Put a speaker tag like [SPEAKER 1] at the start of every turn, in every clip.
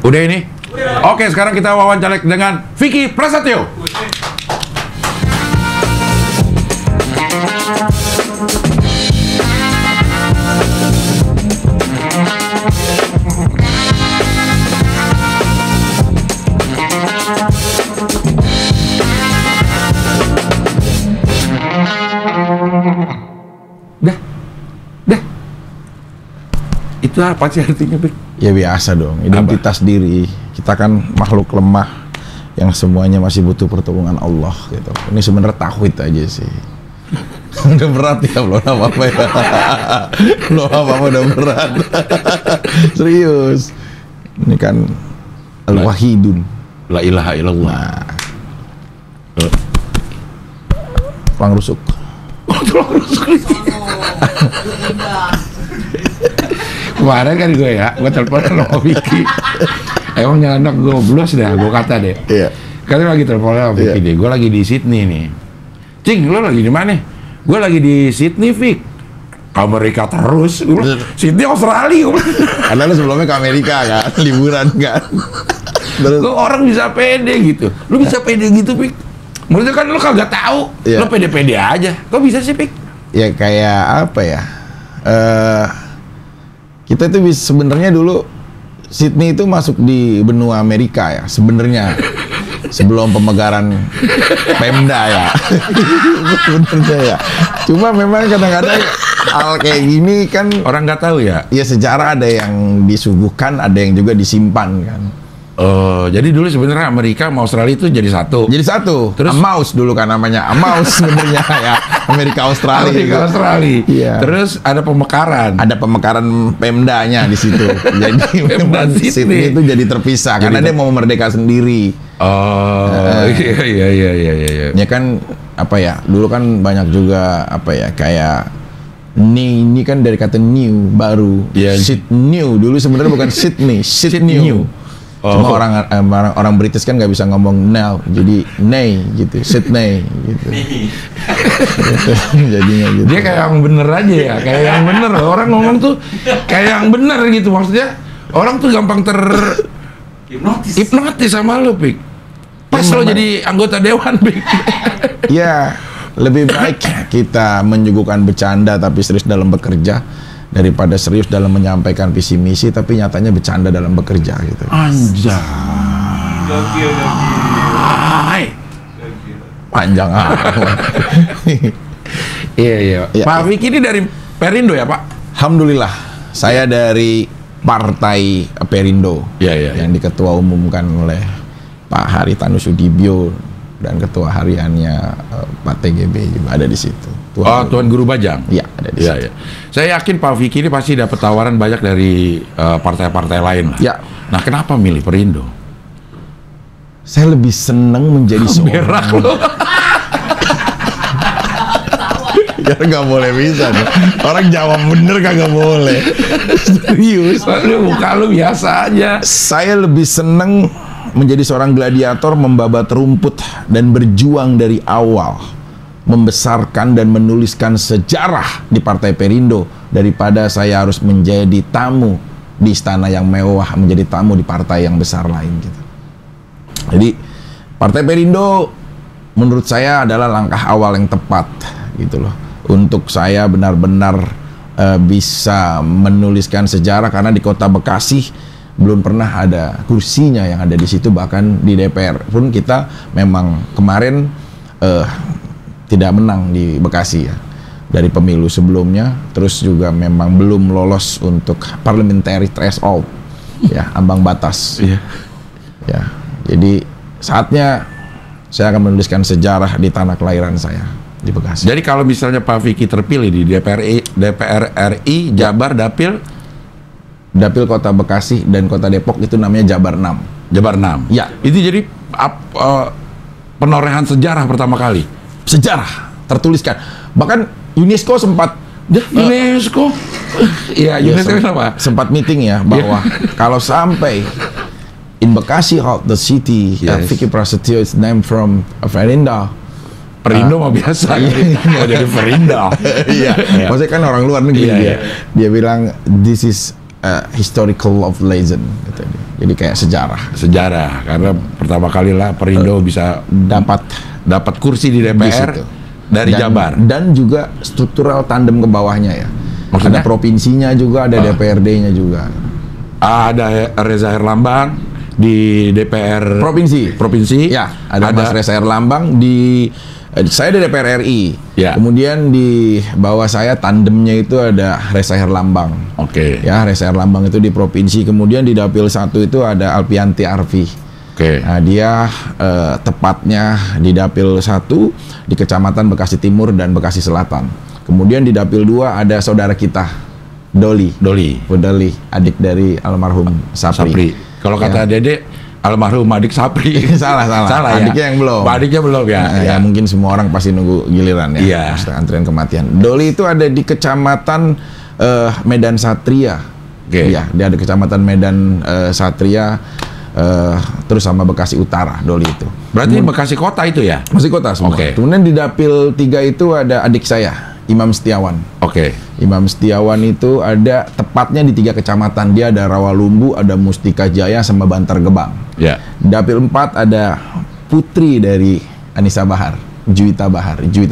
[SPEAKER 1] Udah ini? Oke, sekarang kita wawancara dengan Vicky Prasetyo. Dah. Itu apa sih artinya, Bik?
[SPEAKER 2] Ya biasa dong, identitas diri. Kita kan makhluk lemah yang semuanya masih butuh pertolongan Allah gitu. Ini sebenarnya tauhid aja sih. Udah berat ya, belum apa-apa ya. Belum apa-apa udah berat. Serius. Ini kan Al-Wahidun.
[SPEAKER 1] La ilaha illallah.
[SPEAKER 2] Tulang rusuk.
[SPEAKER 1] Tulang rusuk. Kemarin kan gue telepon sama Vicky. Emang jangan anak goblos dah, gue kata deh.
[SPEAKER 2] Iya.
[SPEAKER 1] Karena lagi telepon sama Vicky deh. Gue lagi di Sydney nih. Cing, lo lagi di mana? Gue lagi di Sydney, Vic. Amerika terus. Sydney Australia.
[SPEAKER 2] Karena lu sebelumnya ke Amerika kan, liburan kan. Terus
[SPEAKER 1] Orang bisa pede gitu. Lu bisa pede gitu, Vic. Maksudnya kan lu kagak tahu. Lu pede-pede aja. Kok bisa sih, Vic?
[SPEAKER 2] ya kayak apa ya? Kita itu sebenarnya dulu Sydney itu masuk di benua Amerika ya sebenarnya sebelum pemegaran Pemda ya. Sebenarnya ya. Cuma memang kadang-kadang hal kayak gini kan
[SPEAKER 1] orang nggak tahu ya.
[SPEAKER 2] Ya sejarah ada yang disuguhkan, ada yang juga disimpan kan.
[SPEAKER 1] Jadi dulu sebenarnya Amerika sama Australia itu jadi satu.
[SPEAKER 2] Jadi satu.
[SPEAKER 1] Terus
[SPEAKER 2] Amaus dulu kan namanya. Amaus sebenarnya ya. Amerika Australia.
[SPEAKER 1] Amerika Australia.
[SPEAKER 2] Iya.
[SPEAKER 1] Terus ada pemekaran.
[SPEAKER 2] Ada pemekaran Pemdanya di situ. Jadi memang Sydney itu jadi terpisah karena dia mau merdeka sendiri.
[SPEAKER 1] Iya.
[SPEAKER 2] Ya kan apa ya? Dulu kan banyak juga apa ya kayak ini kan dari kata new baru.
[SPEAKER 1] Yeah.
[SPEAKER 2] Sydney dulu sebenarnya bukan Sydney, Sydney. Cuma orang British kan nggak bisa ngomong now, jadi nay gitu, Sydney gitu. Jadinya gitu.
[SPEAKER 1] Dia kayak yang bener aja ya, kayak yang bener. Orang ngomong tuh kayak yang bener gitu, maksudnya orang tuh gampang hipnotis sama lo, Pik. Pas lo jadi anggota dewan, Pik.
[SPEAKER 2] Ya, lebih baik kita menyuguhkan bercanda tapi serius dalam bekerja daripada serius dalam menyampaikan visi misi tapi nyatanya bercanda dalam bekerja gitu.
[SPEAKER 1] Anjay.
[SPEAKER 2] Panjang
[SPEAKER 1] Iya. Pak Vicky ini dari Perindo ya, Pak?
[SPEAKER 2] Alhamdulillah. Saya dari Partai Perindo.
[SPEAKER 1] Iya.
[SPEAKER 2] Yang diketua umumkan oleh Pak Haritanu Sudibyo dan ketua hariannya Pak TGB juga ada di situ.
[SPEAKER 1] Tuan Guru Bajang.
[SPEAKER 2] Iya, ada di situ.
[SPEAKER 1] Iya. Saya yakin Pak Vicky ini pasti dapat tawaran banyak dari partai-partai lain lah.
[SPEAKER 2] Ya.
[SPEAKER 1] Nah, kenapa milih Perindo?
[SPEAKER 2] Saya lebih senang menjadi
[SPEAKER 1] Berak
[SPEAKER 2] seorang.
[SPEAKER 1] lo.
[SPEAKER 2] Ya nggak boleh bisa nih. Orang jawab bener kagak boleh. Serius.
[SPEAKER 1] Lu muka lu biasa aja.
[SPEAKER 2] Saya lebih senang menjadi seorang gladiator membabat rumput dan berjuang dari awal, membesarkan dan menuliskan sejarah di Partai Perindo daripada saya harus menjadi tamu di istana yang mewah, menjadi tamu di partai yang besar lain gitu. Jadi Partai Perindo menurut saya adalah langkah awal yang tepat gitu loh untuk saya benar-benar bisa menuliskan sejarah karena di Kota Bekasi belum pernah ada kursinya yang ada di situ, bahkan di DPR pun kita memang kemarin tidak menang di Bekasi ya dari pemilu sebelumnya, terus juga memang belum lolos untuk parliamentary threshold ya, ambang batas.
[SPEAKER 1] Iya.
[SPEAKER 2] Ya, jadi saatnya saya akan menuliskan sejarah di tanah kelahiran saya di Bekasi.
[SPEAKER 1] Jadi kalau misalnya Pak Vicky terpilih di DPR RI Jabar Dapil
[SPEAKER 2] Kota Bekasi dan Kota Depok itu namanya Jabar 6.
[SPEAKER 1] Jabar 6.
[SPEAKER 2] Ya.
[SPEAKER 1] Itu jadi penorehan sejarah pertama kali.
[SPEAKER 2] Sejarah tertuliskan. Bahkan UNESCO sempat
[SPEAKER 1] UNESCO. Iya, UNESCO kenapa?
[SPEAKER 2] Sempat meeting ya bahwa kalau sampai in Bekasi halt the city, Vicky Prasetyo is named from Perindo.
[SPEAKER 1] Perindo mah biasa. Mau jadi Perindo.
[SPEAKER 2] Iya. Maksudnya kan orang luar negeri dia. Dia bilang this is historical of legend gitu. Jadi kayak
[SPEAKER 1] Sejarah, karena pertama kali lah Perindo bisa dapat kursi di DPR dari Jabar.
[SPEAKER 2] Dan juga struktural tandem ke bawahnya ya.
[SPEAKER 1] Maksudnya?
[SPEAKER 2] Ada provinsinya juga, ada DPRD-nya juga.
[SPEAKER 1] Ada Reza Herlambang di DPR provinsi.
[SPEAKER 2] Ya, ada Mas Reza Herlambang di saya di DPR RI.
[SPEAKER 1] Ya.
[SPEAKER 2] Kemudian di bawah saya tandemnya itu ada Reza Herlambang.
[SPEAKER 1] Oke.
[SPEAKER 2] Ya, Reza Herlambang itu di provinsi. Kemudian di Dapil 1 itu ada Alpianti Arfi.
[SPEAKER 1] Oke.
[SPEAKER 2] Nah, dia tepatnya di Dapil 1 di Kecamatan Bekasi Timur dan Bekasi Selatan. Kemudian di Dapil 2 ada saudara kita Doli, adik dari almarhum Sapri.
[SPEAKER 1] Kalau kata Dede, almarhum adik Sapri.
[SPEAKER 2] salah
[SPEAKER 1] Ya?
[SPEAKER 2] Adiknya yang belum.
[SPEAKER 1] Adiknya belum ya.
[SPEAKER 2] Ya, mungkin semua orang pasti nunggu giliran ya.
[SPEAKER 1] Iya.
[SPEAKER 2] Antrian kematian. Doli itu ada di Kecamatan Medan Satria. Ya, dia ada Kecamatan Medan Satria. Terus sama Bekasi Utara, Doli itu.
[SPEAKER 1] Berarti Bekasi kota itu ya?
[SPEAKER 2] Masih kota semua. Kemudian di Dapil 3 itu ada adik saya, Imam Setiawan. Imam Setiawan itu ada tepatnya di 3 kecamatan. Dia ada Rawalumbu, ada Mustika Jaya, sama Bantar Gebang.
[SPEAKER 1] Ya.
[SPEAKER 2] Dapil 4 ada putri dari Anissa Bahar, Juwita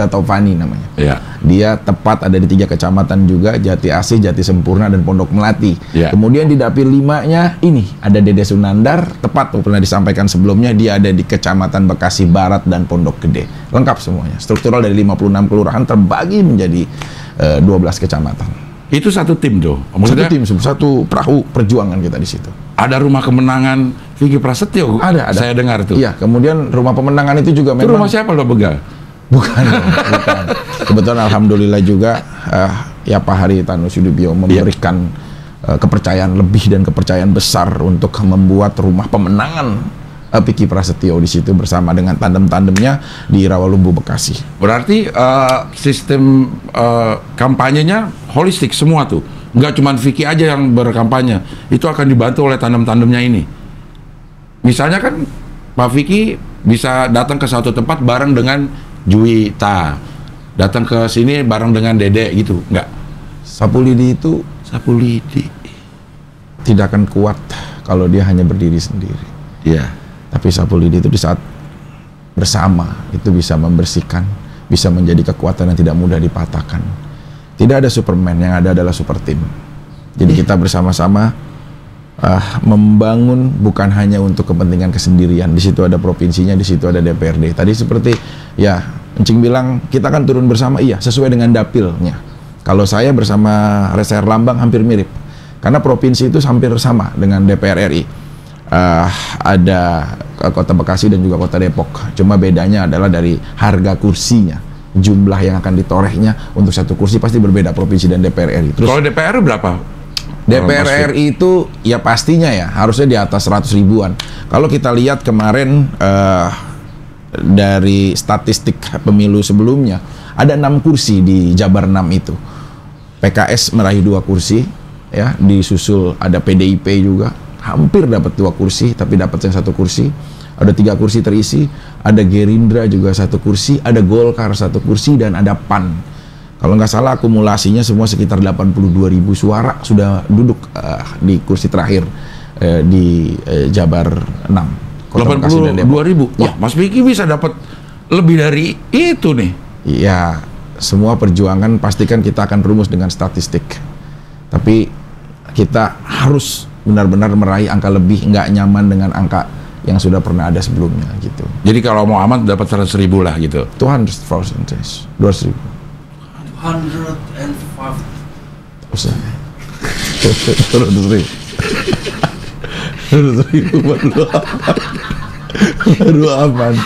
[SPEAKER 2] Taufani namanya.
[SPEAKER 1] Ya.
[SPEAKER 2] Dia tepat ada di 3 kecamatan juga, Jati Asih, Jati Sempurna, dan Pondok Melati.
[SPEAKER 1] Ya.
[SPEAKER 2] Kemudian di Dapil 5-nya ini ada Dede Sunandar, tepat tuh pernah disampaikan sebelumnya, dia ada di Kecamatan Bekasi Barat dan Pondok Gede. Lengkap semuanya. Struktural dari 56 kelurahan terbagi menjadi 12 kecamatan.
[SPEAKER 1] Itu satu tim tuh.
[SPEAKER 2] Maksudnya, satu perahu perjuangan kita di situ.
[SPEAKER 1] Ada rumah kemenangan Vicky Prasetyo.
[SPEAKER 2] Ada.
[SPEAKER 1] Saya dengar tuh.
[SPEAKER 2] Iya, kemudian rumah pemenangan itu juga
[SPEAKER 1] itu rumah siapa lo Begal?
[SPEAKER 2] Bukan. Kebetulan alhamdulillah juga ya Pak Haritanu Sudibyo memberikan kepercayaan lebih dan kepercayaan besar untuk membuat rumah pemenangan Vicky Prasetyo di situ bersama dengan tandem-tandemnya di Rawalumbu, Bekasi.
[SPEAKER 1] Berarti sistem kampanyenya holistik semua tuh. Nggak cuma Vicky aja yang berkampanye. Itu akan dibantu oleh tandem-tandemnya ini. Misalnya kan Pak Vicky bisa datang ke satu tempat bareng dengan Juwita. Datang ke sini bareng dengan Dede gitu. Nggak?
[SPEAKER 2] Sapu lidi tidak akan kuat kalau dia hanya berdiri sendiri.
[SPEAKER 1] Iya.
[SPEAKER 2] Tapi sapu lidi itu di saat bersama itu bisa membersihkan, bisa menjadi kekuatan yang tidak mudah dipatahkan. Tidak ada Superman, yang ada adalah super team. Jadi kita bersama-sama membangun bukan hanya untuk kepentingan kesendirian. Di situ ada provinsinya, di situ ada DPRD. Tadi seperti ya Encing bilang kita kan turun bersama, iya sesuai dengan dapilnya. Kalau saya bersama Reza Herlambang hampir mirip, karena provinsi itu hampir sama dengan DPR RI. Ada Kota Bekasi dan juga Kota Depok. Cuma bedanya adalah dari harga kursinya, jumlah yang akan ditorehnya untuk satu kursi pasti berbeda provinsi dan DPR RI. Terus
[SPEAKER 1] kalau DPR berapa?
[SPEAKER 2] DPR RI itu ya pastinya ya harusnya di atas 100 ribuan. Kalau kita lihat kemarin dari statistik pemilu sebelumnya ada 6 kursi di Jabar 6 itu. PKS meraih 2 kursi ya, disusul ada PDIP juga hampir dapat 2 kursi tapi dapat yang 1 kursi. Ada 3 kursi terisi, ada Gerindra juga 1 kursi, ada Golkar 1 kursi, dan ada PAN. Kalau nggak salah akumulasinya semua sekitar 82.000 suara sudah duduk di kursi terakhir di Jabar 6.
[SPEAKER 1] 82.000? Wah, Mas Vicky bisa dapat lebih dari itu nih.
[SPEAKER 2] Iya, semua perjuangan pastikan kita akan rumus dengan statistik. Tapi kita harus benar-benar meraih angka lebih, nggak nyaman dengan angka yang sudah pernah ada sebelumnya gitu.
[SPEAKER 1] Jadi kalau mau aman dapat 100.000 lah gitu.
[SPEAKER 2] 200,000, 200.000.
[SPEAKER 3] 105.
[SPEAKER 2] Usah. 200.000. 200.000 baru aman.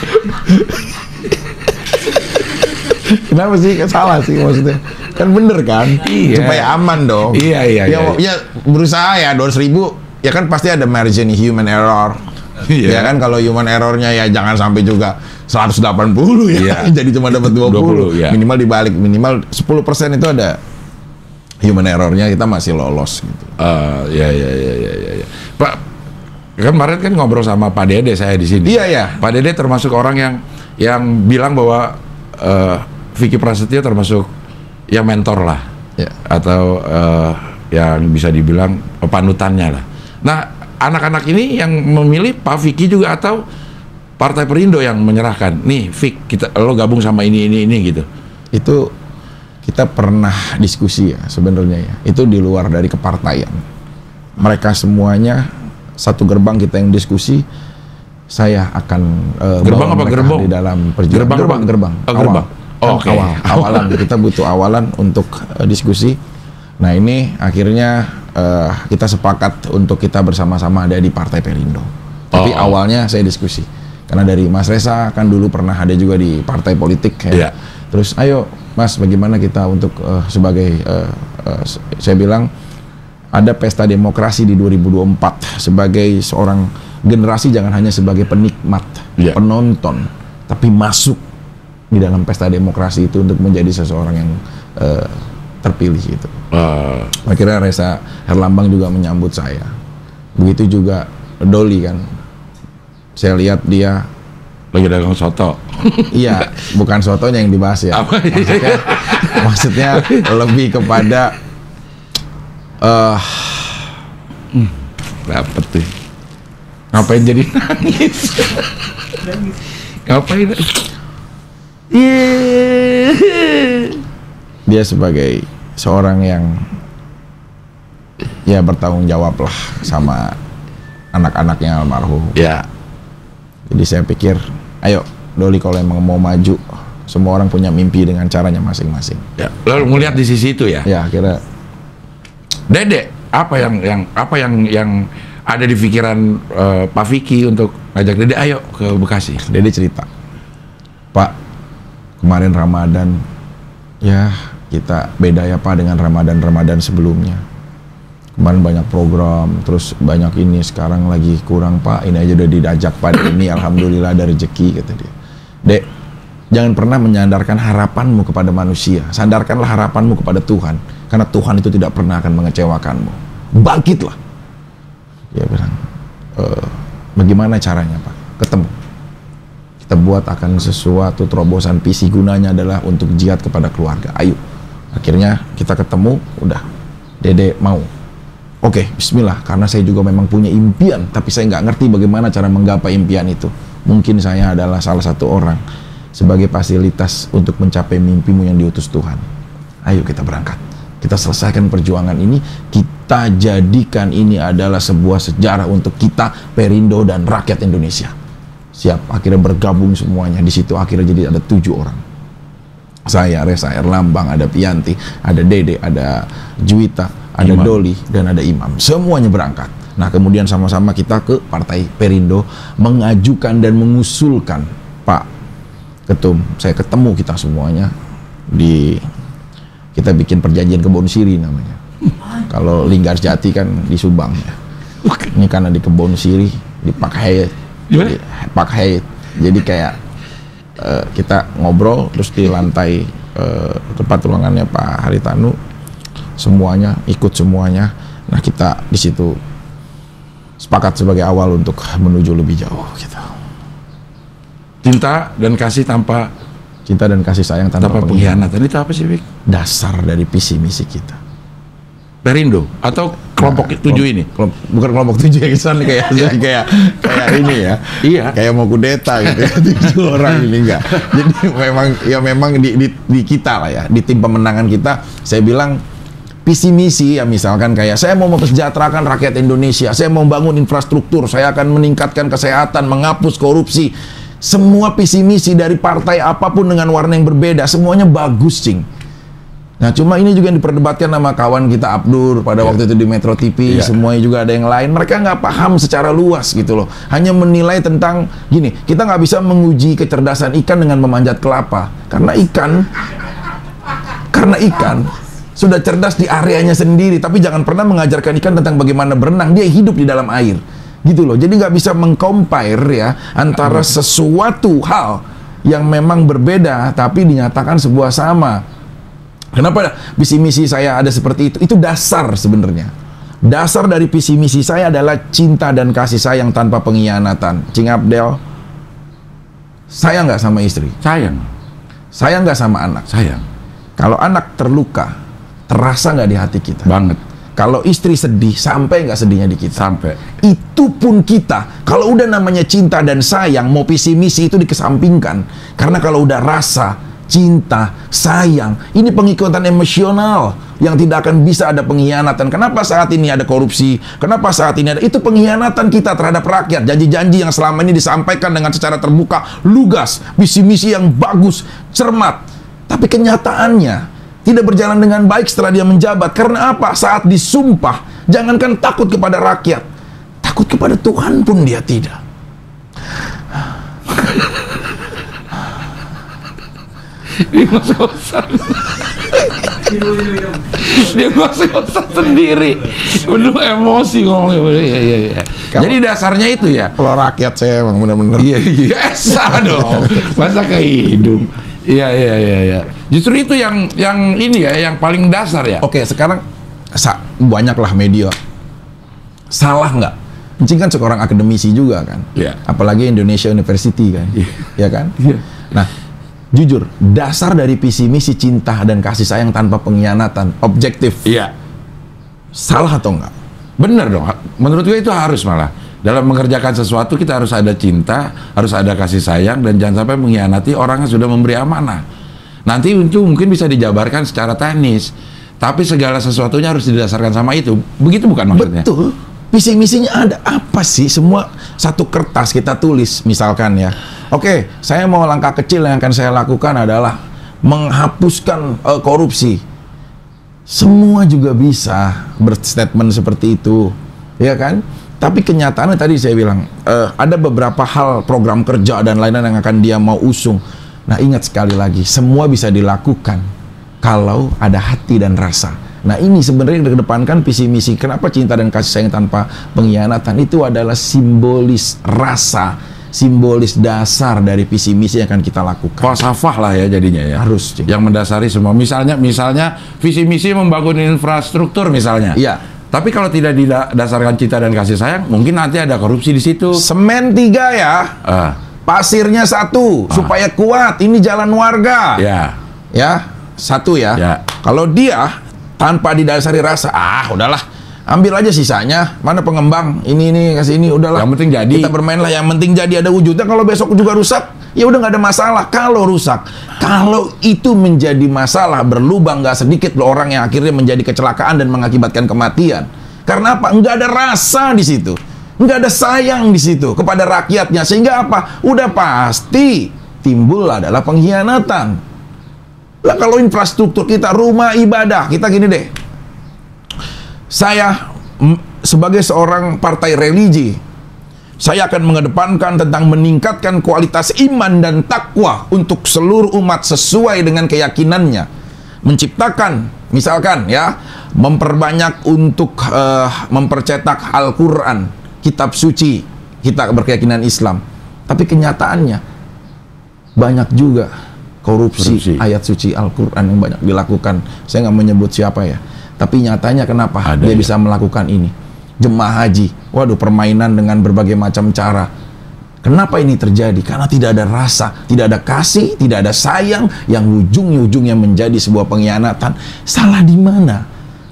[SPEAKER 2] Kenapa sih? Salah sih maksudnya. Kan bener kan?
[SPEAKER 1] Iya.
[SPEAKER 2] Supaya aman dong.
[SPEAKER 1] Iya.
[SPEAKER 2] Ya berusaha ya 200.000. Ya kan pasti ada margin human error.
[SPEAKER 1] Iya.
[SPEAKER 2] Ya kan kalau human errornya ya jangan sampai juga 180 ya.
[SPEAKER 1] Iya.
[SPEAKER 2] Jadi cuma dapat 20.
[SPEAKER 1] Ya.
[SPEAKER 2] Minimal dibalik, minimal 10% itu ada human errornya, kita masih lolos gitu.
[SPEAKER 1] Ya. Pak, kemarin kan ngobrol sama Pak Dede saya di sini.
[SPEAKER 2] Iya.
[SPEAKER 1] Pak Dede termasuk orang yang bilang bahwa Vicky Prasetyo termasuk yang mentor lah.
[SPEAKER 2] Ya.
[SPEAKER 1] Atau yang bisa dibilang panutannya lah. Nah, anak-anak ini yang memilih Pak Vicky juga atau Partai Perindo yang menyerahkan, nih Vick, lo gabung sama ini gitu.
[SPEAKER 2] Itu kita pernah diskusi ya sebenarnya ya. Itu di luar dari kepartaian. Mereka semuanya satu gerbang kita yang diskusi. Saya akan
[SPEAKER 1] gerbang
[SPEAKER 2] bawa
[SPEAKER 1] apa
[SPEAKER 2] mereka
[SPEAKER 1] gerbong?
[SPEAKER 2] di dalam perjuangan. Gerbang.
[SPEAKER 1] Gerbang. Oh, oke.
[SPEAKER 2] Awalan kita butuh awalan untuk diskusi. Nah ini akhirnya kita sepakat untuk kita bersama-sama ada di Partai Perindo. Tapi awalnya saya diskusi karena dari Mas Reza kan dulu pernah ada juga di partai politik ya. Terus ayo Mas bagaimana kita untuk sebagai saya bilang ada pesta demokrasi di 2024 sebagai seorang generasi, jangan hanya sebagai penikmat, penonton, tapi masuk di dalam pesta demokrasi itu untuk menjadi seseorang yang terpilih gitu. Akhirnya Reza Herlambang juga menyambut saya. Begitu juga Doli kan. Saya lihat dia
[SPEAKER 1] lagi dagang soto.
[SPEAKER 2] Iya, bukan sotonya yang dibahas ya. Maksudnya lebih kepada
[SPEAKER 1] dapet tuh. Ngapain jadi nangis? Ngapain?
[SPEAKER 2] Dia sebagai seorang yang ya bertanggung jawab lah sama anak-anaknya almarhum.
[SPEAKER 1] Ya.
[SPEAKER 2] Jadi saya pikir, ayo Doli kalau emang mau maju, semua orang punya mimpi dengan caranya masing-masing.
[SPEAKER 1] Ya. Lalu melihat di sisi itu ya.
[SPEAKER 2] Ya akhirnya.
[SPEAKER 1] Dede, apa yang ada di pikiran Pak Vicky untuk ngajak Dede ayo ke Bekasi?
[SPEAKER 2] Dede cerita, Pak, kemarin Ramadan ya kita beda ya Pak dengan Ramadan sebelumnya. Kemarin banyak program, terus banyak ini, sekarang lagi kurang Pak, ini aja udah diajak pada ini, alhamdulillah ada rezeki, kata dia. Dek, jangan pernah menyandarkan harapanmu kepada manusia, sandarkanlah harapanmu kepada Tuhan, karena Tuhan itu tidak pernah akan mengecewakanmu. Bangkitlah. Dia bilang, bagaimana caranya Pak? Ketemu. Kita buat akan sesuatu terobosan visi, gunanya adalah untuk jihad kepada keluarga. Ayo. Akhirnya kita ketemu, udah. Dede mau. Oke, bismillah. Karena saya juga memang punya impian, tapi saya nggak ngerti bagaimana cara menggapai impian itu. Mungkin saya adalah salah satu orang sebagai fasilitas untuk mencapai mimpimu yang diutus Tuhan. Ayo kita berangkat. Kita selesaikan perjuangan ini, kita jadikan ini adalah sebuah sejarah untuk kita, Perindo dan rakyat Indonesia. Siap, akhirnya bergabung semuanya. Di situ akhirnya jadi ada 7 orang. Saya, Reza Herlambang, ada Pianti, ada Dede, ada Juwita, ada Imam. Doli, dan ada Imam. Semuanya berangkat. Nah, kemudian sama-sama kita ke Partai Perindo mengajukan dan mengusulkan, Pak Ketum, saya ketemu kita semuanya kita bikin perjanjian Kebon Siri namanya. Kalau Linggarjati kan di Subang ya. Ini karena di Kebon Siri, di Pak Hayat. Jadi kayak kita ngobrol terus di lantai tempat ruangannya Pak Haritanu, semuanya ikut semuanya. Nah, kita di situ sepakat sebagai awal untuk menuju lebih jauh gitu.
[SPEAKER 1] Cinta dan kasih tanpa
[SPEAKER 2] sayang tanpa
[SPEAKER 1] pengkhianatan. Itu apa sih, Vick?
[SPEAKER 2] Dasar dari visi misi kita.
[SPEAKER 1] Perindo atau kelompok 7 ini?
[SPEAKER 2] Bukan kelompok 7 yang kesan kayak ini ya. Iya. Kayak mau kudeta gitu. 7 orang ini enggak. Jadi memang di kita lah ya, di tim pemenangan kita, saya bilang visi misi ya, misalkan kayak saya mau memsejahterakan rakyat Indonesia, saya mau bangun infrastruktur, saya akan meningkatkan kesehatan, menghapus korupsi. Semua visi misi dari partai apapun dengan warna yang berbeda, semuanya bagus, Cing. Nah, cuma ini juga yang diperdebatkan sama kawan kita Abdur pada waktu itu di Metro TV, semuanya juga ada yang lain. Mereka nggak paham secara luas gitu loh. Hanya menilai tentang gini, kita nggak bisa menguji kecerdasan ikan dengan memanjat kelapa. Karena ikan sudah cerdas di areanya sendiri, tapi jangan pernah mengajarkan ikan tentang bagaimana berenang. Dia hidup di dalam air. Gitu loh. Jadi nggak bisa mengcompare ya antara sesuatu hal yang memang berbeda tapi dinyatakan sebuah sama. Kenapa visi misi saya ada seperti itu? Itu dasar sebenarnya. Dasar dari visi misi saya adalah cinta dan kasih sayang tanpa pengkhianatan. Cing Abdel, sayang nggak sama istri?
[SPEAKER 1] Sayang.
[SPEAKER 2] Sayang nggak sama anak?
[SPEAKER 1] Sayang.
[SPEAKER 2] Kalau anak terluka, terasa nggak di hati kita?
[SPEAKER 1] Banget.
[SPEAKER 2] Kalau istri sedih, sampai nggak sedihnya di kita?
[SPEAKER 1] Sampai.
[SPEAKER 2] Itu pun kita, kalau udah namanya cinta dan sayang, mau visi misi itu dikesampingkan. Karena kalau udah rasa, cinta, sayang, ini pengikutan emosional yang tidak akan bisa ada pengkhianatan. Kenapa saat ini ada korupsi? Kenapa saat ini ada? Itu pengkhianatan kita terhadap rakyat. Janji-janji yang selama ini disampaikan dengan secara terbuka, lugas, visi misi yang bagus, cermat. Tapi kenyataannya tidak berjalan dengan baik setelah dia menjabat. Karena apa? Saat disumpah, jangankan takut kepada rakyat, takut kepada Tuhan pun dia tidak.
[SPEAKER 1] Dia ngos-ngosan. Dia ngos-ngosan sendiri. Penuh emosi ngomongnya. Iya. Jadi dasarnya itu ya.
[SPEAKER 2] Kalau rakyat saya emang benar-benar.
[SPEAKER 1] Iya, esa dong. Masa ke hidung. Iya. Justru itu yang ini ya, yang paling dasar ya.
[SPEAKER 2] Oke, sekarang banyaklah media. Salah nggak? Encing kan seorang akademisi juga kan.
[SPEAKER 1] Iya.
[SPEAKER 2] Apalagi Indonesia University kan.
[SPEAKER 1] Iya.
[SPEAKER 2] Ya kan?
[SPEAKER 1] Iya.
[SPEAKER 2] Nah, jujur, dasar dari visi misi cinta dan kasih sayang tanpa pengkhianatan, objektif.
[SPEAKER 1] Iya.
[SPEAKER 2] Salah atau enggak?
[SPEAKER 1] Bener dong. Menurut gue itu harus malah. Dalam mengerjakan sesuatu kita harus ada cinta, harus ada kasih sayang, dan jangan sampai mengkhianati orang yang sudah memberi amanah. Nanti itu mungkin bisa dijabarkan secara teknis, tapi segala sesuatunya harus didasarkan sama itu. Begitu bukan maksudnya?
[SPEAKER 2] Betul. Visi misinya ada apa sih? Semua satu kertas kita tulis, misalkan ya. Oke, saya mau langkah kecil yang akan saya lakukan adalah menghapuskan korupsi. Semua juga bisa berstatement seperti itu, ya kan? Tapi kenyataannya tadi saya bilang, ada beberapa hal program kerja dan lain-lain yang akan dia mau usung. Nah, ingat sekali lagi, semua bisa dilakukan kalau ada hati dan rasa. Nah, ini sebenarnya yang dikedepankan visi misi. Kenapa cinta dan kasih sayang tanpa pengkhianatan? Itu adalah simbolis rasa, simbolis dasar dari visi misi yang akan kita lakukan.
[SPEAKER 1] Falsafah lah ya jadinya ya.
[SPEAKER 2] Harus,
[SPEAKER 1] yang mendasari semua. Misalnya visi misi membangun infrastruktur misalnya.
[SPEAKER 2] Iya.
[SPEAKER 1] Tapi kalau tidak didasarkan cinta dan kasih sayang, mungkin nanti ada korupsi di situ.
[SPEAKER 2] Semen 3 ya. Pasirnya 1 supaya kuat. Ini jalan warga.
[SPEAKER 1] Ya.
[SPEAKER 2] Ya, 1 ya.
[SPEAKER 1] Ya.
[SPEAKER 2] Kalau dia tanpa didasari rasa, udahlah, ambil aja sisanya. Mana pengembang? Ini kasih ini, udahlah.
[SPEAKER 1] Yang penting jadi.
[SPEAKER 2] Kita bermainlah, yang penting jadi, ada wujudnya. Kalau besok juga rusak, ya udah nggak ada masalah. Kalau rusak, kalau itu menjadi masalah, berlubang nggak sedikit loh orang yang akhirnya menjadi kecelakaan dan mengakibatkan kematian. Karena apa? Nggak ada rasa di situ, nggak ada sayang di situ kepada rakyatnya. Sehingga apa? Udah pasti timbul adalah pengkhianatan. Lah kalau infrastruktur kita, rumah ibadah kita, gini deh. Saya sebagai seorang partai religi, saya akan mengedepankan tentang meningkatkan kualitas iman dan takwa untuk seluruh umat sesuai dengan keyakinannya. Menciptakan, misalkan ya, memperbanyak untuk mempercetak Al-Quran, kitab suci, kita berkeyakinan Islam. Tapi kenyataannya banyak juga korupsi ayat suci Al-Quran yang banyak dilakukan. Saya nggak menyebut siapa ya. Tapi nyatanya kenapa dia bisa melakukan ini? Jemaah haji, waduh, permainan dengan berbagai macam cara. Kenapa ini terjadi? Karena tidak ada rasa, tidak ada kasih, tidak ada sayang, yang ujung-ujungnya menjadi sebuah pengkhianatan. Salah di mana?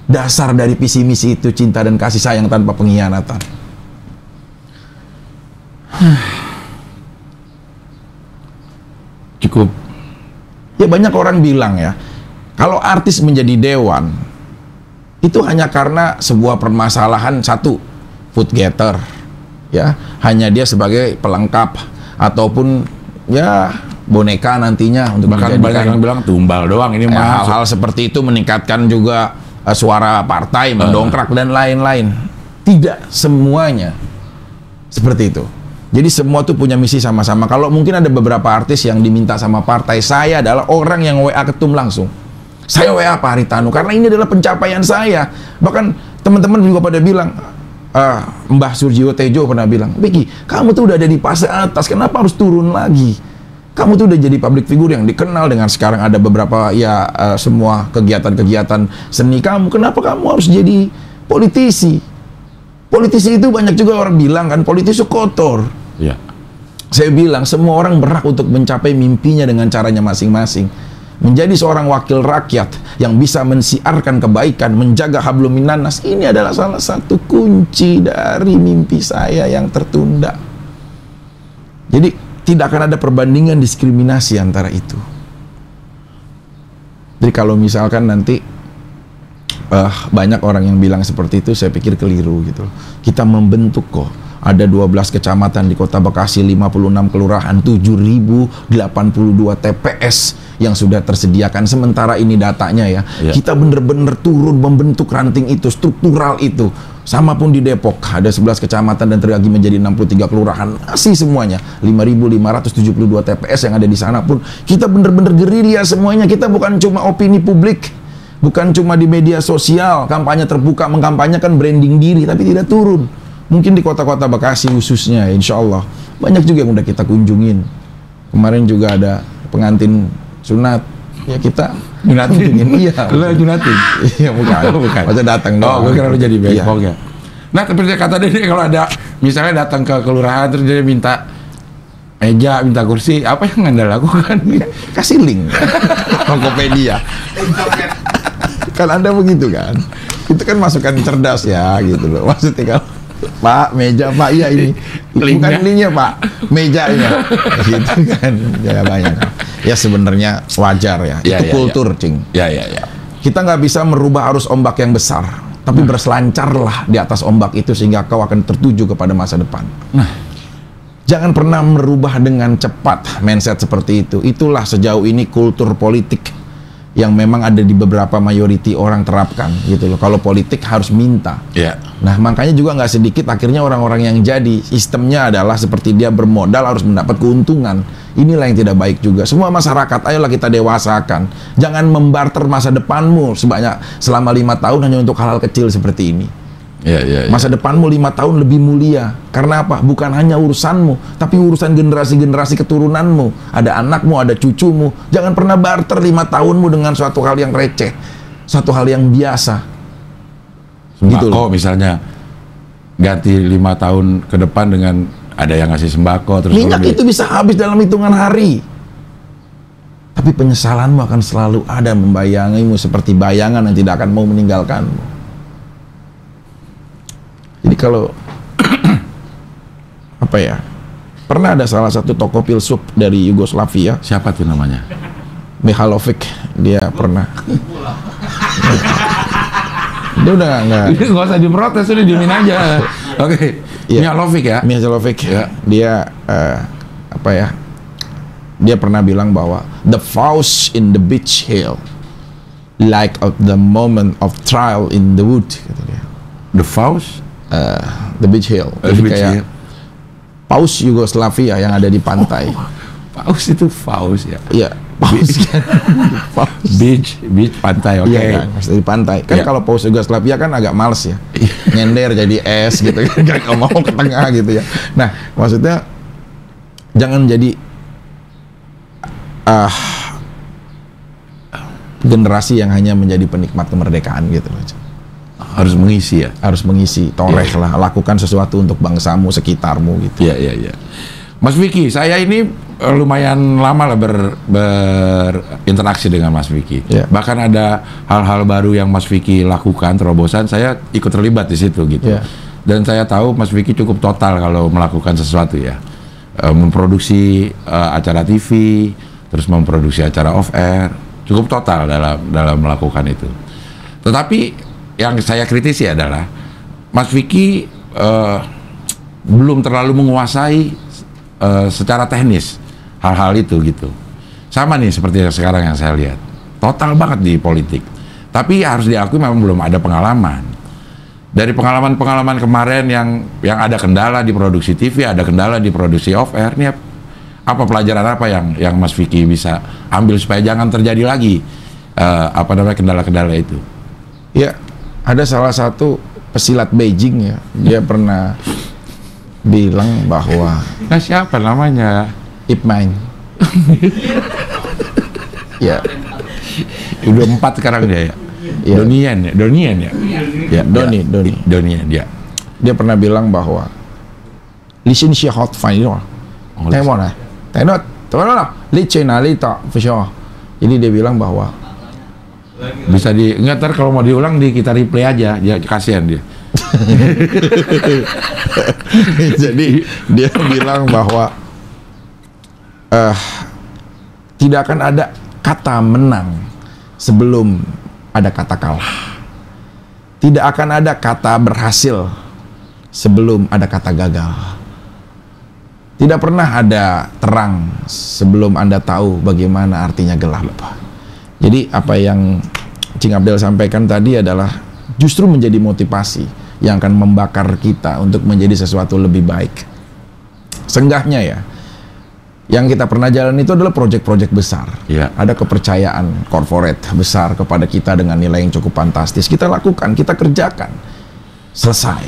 [SPEAKER 2] Dasar dari visi misi itu cinta dan kasih sayang tanpa pengkhianatan.
[SPEAKER 1] Cukup.
[SPEAKER 2] Ya, banyak orang bilang ya, kalau artis menjadi dewan, itu hanya karena sebuah permasalahan, satu, food getter, ya, hanya dia sebagai pelengkap ataupun ya boneka nantinya untuk
[SPEAKER 1] bahkan banyak yang bilang tumbal doang ini mah.
[SPEAKER 2] Hal-hal seperti itu meningkatkan juga suara partai, mendongkrak dan lain-lain. Tidak semuanya seperti itu. Jadi semua tuh punya misi sama-sama. Kalau mungkin ada beberapa artis yang diminta sama partai, saya adalah orang yang WA ketum langsung. Saya WA Pak Haritanu karena ini adalah pencapaian saya. Bahkan teman-teman juga pada bilang, Mbah Surjiwo Tejo pernah bilang, Biki, kamu tuh udah ada di fase atas, kenapa harus turun lagi? Kamu tuh udah jadi public figure yang dikenal, dengan sekarang ada beberapa ya semua kegiatan-kegiatan seni kamu. Kenapa kamu harus jadi politisi? Politisi itu banyak juga orang bilang kan, politisi kotor.
[SPEAKER 1] Ya.
[SPEAKER 2] Saya bilang semua orang berhak untuk mencapai mimpinya dengan caranya masing-masing. menjadi seorang wakil rakyat yang bisa mensiarkan kebaikan, menjaga hablum minannas, ini adalah salah satu kunci dari mimpi saya yang tertunda. Jadi tidak akan ada perbandingan diskriminasi antara itu. Jadi kalau misalkan nanti banyak orang yang bilang seperti itu, saya pikir keliru gitu. Kita membentuk kok. Ada 12 kecamatan di Kota Bekasi, 56 kelurahan, 7.082 TPS yang sudah tersediakan. Sementara ini datanya ya. Kita bener-bener turun membentuk ranting itu, struktural itu. Sama pun di Depok, ada 11 kecamatan dan terbagi menjadi 63 kelurahan. Masih semuanya 5.572 TPS yang ada di sana pun kita bener-bener gerilya semuanya. Kita bukan cuma opini publik, bukan cuma di media sosial, kampanye terbuka mengkampanyekan branding diri, tapi tidak turun. Mungkin di kota-kota Bekasi khususnya, insya Allah banyak juga yang udah kita kunjungin. Kemarin juga ada pengantin sunat, ya kita
[SPEAKER 1] junatin.
[SPEAKER 2] Iya,
[SPEAKER 1] lu junatin.
[SPEAKER 2] Iya, bukan. Masa datang
[SPEAKER 1] doang. Oh, gue kira lu jadi bengkok
[SPEAKER 2] ya.
[SPEAKER 1] Nah, tapi dia kata dia kalau ada misalnya datang ke kelurahan terus dia minta meja, minta kursi, apa yang Anda lakukan?
[SPEAKER 2] Kasih link Tokopedia. Kan Anda begitu kan? Itu kan masukan cerdas ya gitu loh. Maksudnya kalau Pak, meja Pak, iya ini bukan linknya Pak, mejanya gitu kan. Ya banyak. Ya sebenarnya wajar ya. Itu kultur, Cing.
[SPEAKER 1] Ya.
[SPEAKER 2] Kita nggak bisa merubah arus ombak yang besar, tapi berselancarlah di atas ombak itu sehingga kau akan tertuju kepada masa depan. Jangan pernah merubah dengan cepat mindset seperti itu. Itulah sejauh ini kultur politik yang memang ada di beberapa mayoriti orang terapkan gitu loh. Kalau politik harus minta. Nah makanya juga nggak sedikit akhirnya orang-orang yang jadi sistemnya adalah seperti dia bermodal harus mendapat keuntungan. Inilah yang tidak baik juga. Semua masyarakat, ayolah kita dewasakan. Jangan membarter masa depanmu selama 5 tahun hanya untuk hal-hal kecil seperti ini. Masa depanmu 5 tahun lebih mulia. Karena apa? Bukan hanya urusanmu, tapi urusan generasi-generasi keturunanmu. Ada anakmu, ada cucumu. Jangan pernah barter 5 tahunmu dengan suatu hal yang receh, suatu hal yang biasa.
[SPEAKER 1] Gitu loh. Misalnya ganti 5 tahun ke depan dengan ada yang ngasih sembako terus
[SPEAKER 2] minyak itu bisa habis dalam hitungan hari. Tapi penyesalanmu akan selalu ada membayangimu seperti bayangan yang tidak akan mau meninggalkanmu. Jadi kalau apa ya, pernah ada salah satu toko filsuf dari Yugoslavia.
[SPEAKER 1] Siapa tuh namanya?
[SPEAKER 2] Mihalovic, dia pernah. Dia udah nggak
[SPEAKER 1] usah diprotes, udah diemin aja. Oke. Mihalovic ya?
[SPEAKER 2] Mihalovic. Dia apa ya? Dia pernah bilang bahwa the vows in the beach hill like of the moment of trial in the wood. Gitu dia.
[SPEAKER 1] The vows?
[SPEAKER 2] The beach hill. Jadi kayak paus Yugoslavia yang ada di pantai.
[SPEAKER 1] Paus itu paus ya?
[SPEAKER 2] Iya, paus kan.
[SPEAKER 1] Beach pantai, oke.
[SPEAKER 2] Iya kan, di pantai. Kan kalau paus Yugoslavia kan agak males ya. Nyender jadi es gitu kan, gak mau ke tengah gitu ya. Nah, maksudnya jangan jadi generasi yang hanya menjadi penikmat kemerdekaan gitu loh.
[SPEAKER 1] Harus mengisi ya?
[SPEAKER 2] Harus mengisi, toreh lah, lakukan sesuatu untuk bangsamu, sekitarmu gitu.
[SPEAKER 1] Iya. Mas Vicky, saya ini lumayan lama lah berinteraksi dengan Mas Vicky. Bahkan ada hal-hal baru yang Mas Vicky lakukan, terobosan, saya ikut terlibat di situ gitu. Dan saya tahu Mas Vicky cukup total kalau melakukan sesuatu ya. Memproduksi acara TV, terus memproduksi acara off-air, cukup total dalam melakukan itu. Tetapi yang saya kritisi adalah Mas Vicky belum terlalu menguasai secara teknis hal-hal itu gitu. Sama nih seperti yang sekarang yang saya lihat, total banget di politik. Tapi harus diakui memang belum ada pengalaman. Dari pengalaman-pengalaman kemarin yang ada kendala di produksi TV, ada kendala di produksi off-air, nih apa pelajaran apa yang Mas Vicky bisa ambil supaya jangan terjadi lagi kendala-kendala itu?
[SPEAKER 2] Ya. Ada salah satu pesilat Beijing ya, dia pernah bilang bahwa
[SPEAKER 1] siapa namanya?
[SPEAKER 2] Ip Man. Ya.
[SPEAKER 1] Udah 4 sekarang dia ya. Donian ya. Donian dia.
[SPEAKER 2] Dia pernah bilang bahwa Lisin Xi Hot Fine. Taiwan. Taiwan. Li China Li Ta Fisho. Jadi dia bilang bahwa
[SPEAKER 1] bisa nggak, ntar kalau mau diulang kita replay aja, ya kasihan dia.
[SPEAKER 2] jadi dia bilang bahwa tidak akan ada kata menang sebelum ada kata kalah. Tidak akan ada kata berhasil sebelum ada kata gagal. Tidak pernah ada terang sebelum Anda tahu bagaimana artinya gelap. Jadi apa yang Cing Abdel sampaikan tadi adalah justru menjadi motivasi yang akan membakar kita untuk menjadi sesuatu lebih baik. Seenggaknya ya, yang kita pernah jalan itu adalah proyek-proyek besar.
[SPEAKER 1] Ya.
[SPEAKER 2] Ada kepercayaan corporate besar kepada kita dengan nilai yang cukup fantastis. Kita lakukan, kita kerjakan, selesai,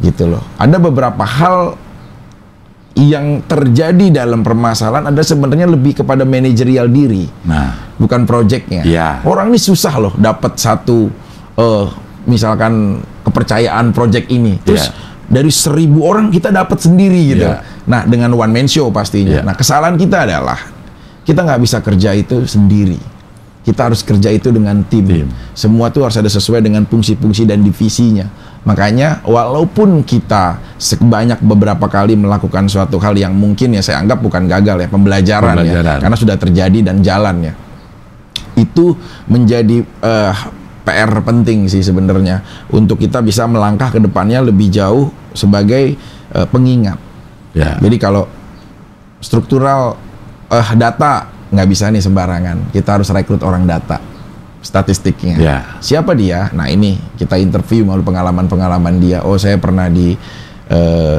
[SPEAKER 2] gitu loh. Ada beberapa hal yang terjadi dalam permasalahan ada sebenarnya lebih kepada manajerial diri, bukan proyeknya.
[SPEAKER 1] Ya.
[SPEAKER 2] Orang ini susah loh dapat satu misalkan kepercayaan proyek ini, terus dari 1.000 orang kita dapat sendiri gitu. Nah, dengan one man show pastinya. Nah, kesalahan kita adalah kita nggak bisa kerja itu sendiri. Kita harus kerja itu dengan tim. Semua tuh harus ada sesuai dengan fungsi-fungsi dan divisinya. Makanya walaupun kita sebanyak beberapa kali melakukan suatu hal yang mungkin ya saya anggap bukan gagal ya, pembelajaran. Ya, karena sudah terjadi dan jalan ya. Itu menjadi PR penting sih sebenarnya untuk kita bisa melangkah ke depannya lebih jauh sebagai pengingat. Jadi kalau struktural data nggak bisa nih sembarangan, kita harus rekrut orang data statistiknya. Siapa dia? Nah ini kita interview melalui pengalaman-pengalaman dia. Oh saya pernah di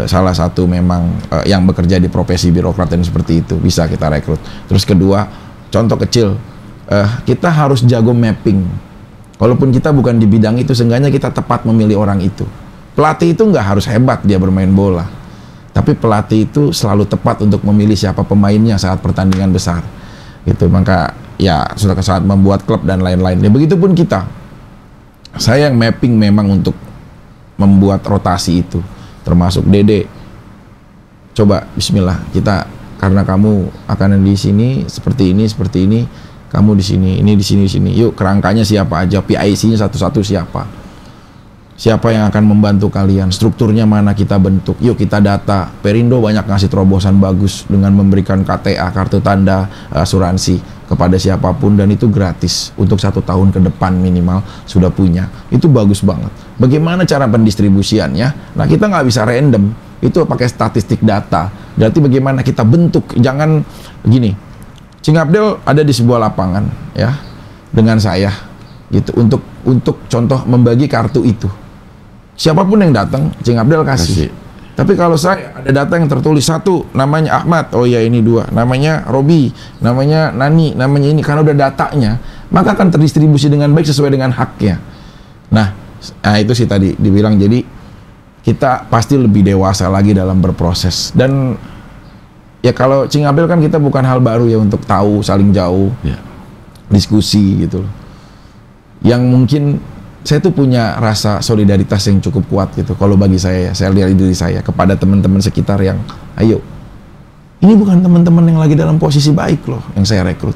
[SPEAKER 2] salah satu memang yang bekerja di profesi birokrat dan seperti itu, bisa kita rekrut. Terus kedua, contoh kecil, kita harus jago mapping. Walaupun kita bukan di bidang itu, seenggaknya kita tepat memilih orang itu. Pelatih itu nggak harus hebat dia bermain bola, tapi pelatih itu selalu tepat untuk memilih siapa pemainnya saat pertandingan besar. Gitu, maka ya sudah saat membuat klub dan lain-lain. Ya begitupun kita. Saya yang mapping memang untuk membuat rotasi itu, termasuk Dede. Coba Bismillah, kita karena kamu akan di sini seperti ini, kamu di sini, ini di sini, di sini. Yuk kerangkanya siapa aja, PIC-nya satu-satu siapa? Siapa yang akan membantu kalian? Strukturnya mana kita bentuk? Yuk kita data. Perindo banyak ngasih terobosan bagus dengan memberikan KTA, kartu tanda asuransi kepada siapapun, dan itu gratis untuk 1 tahun ke depan minimal sudah punya. Itu bagus banget. Bagaimana cara pendistribusiannya? Nah kita nggak bisa random. Itu pakai statistik data. Berarti bagaimana kita bentuk? Jangan gini. Cing Abdel ada di sebuah lapangan ya dengan saya gitu untuk contoh membagi kartu itu. Siapapun yang datang, Cing Abdel kasih. Tapi kalau saya ada data yang tertulis 1 namanya Ahmad, oh ya ini 2 namanya Robi, namanya Nani, namanya ini, karena udah datanya, maka akan terdistribusi dengan baik sesuai dengan haknya. Nah itu sih tadi dibilang, jadi kita pasti lebih dewasa lagi dalam berproses. Dan ya kalau Cing Abdel kan kita bukan hal baru ya untuk tahu saling jauh, diskusi gitu loh. Yang mungkin saya tuh punya rasa solidaritas yang cukup kuat gitu. Kalau bagi saya lihat diri saya kepada teman-teman sekitar yang, ayo, ini bukan teman-teman yang lagi dalam posisi baik loh yang saya rekrut.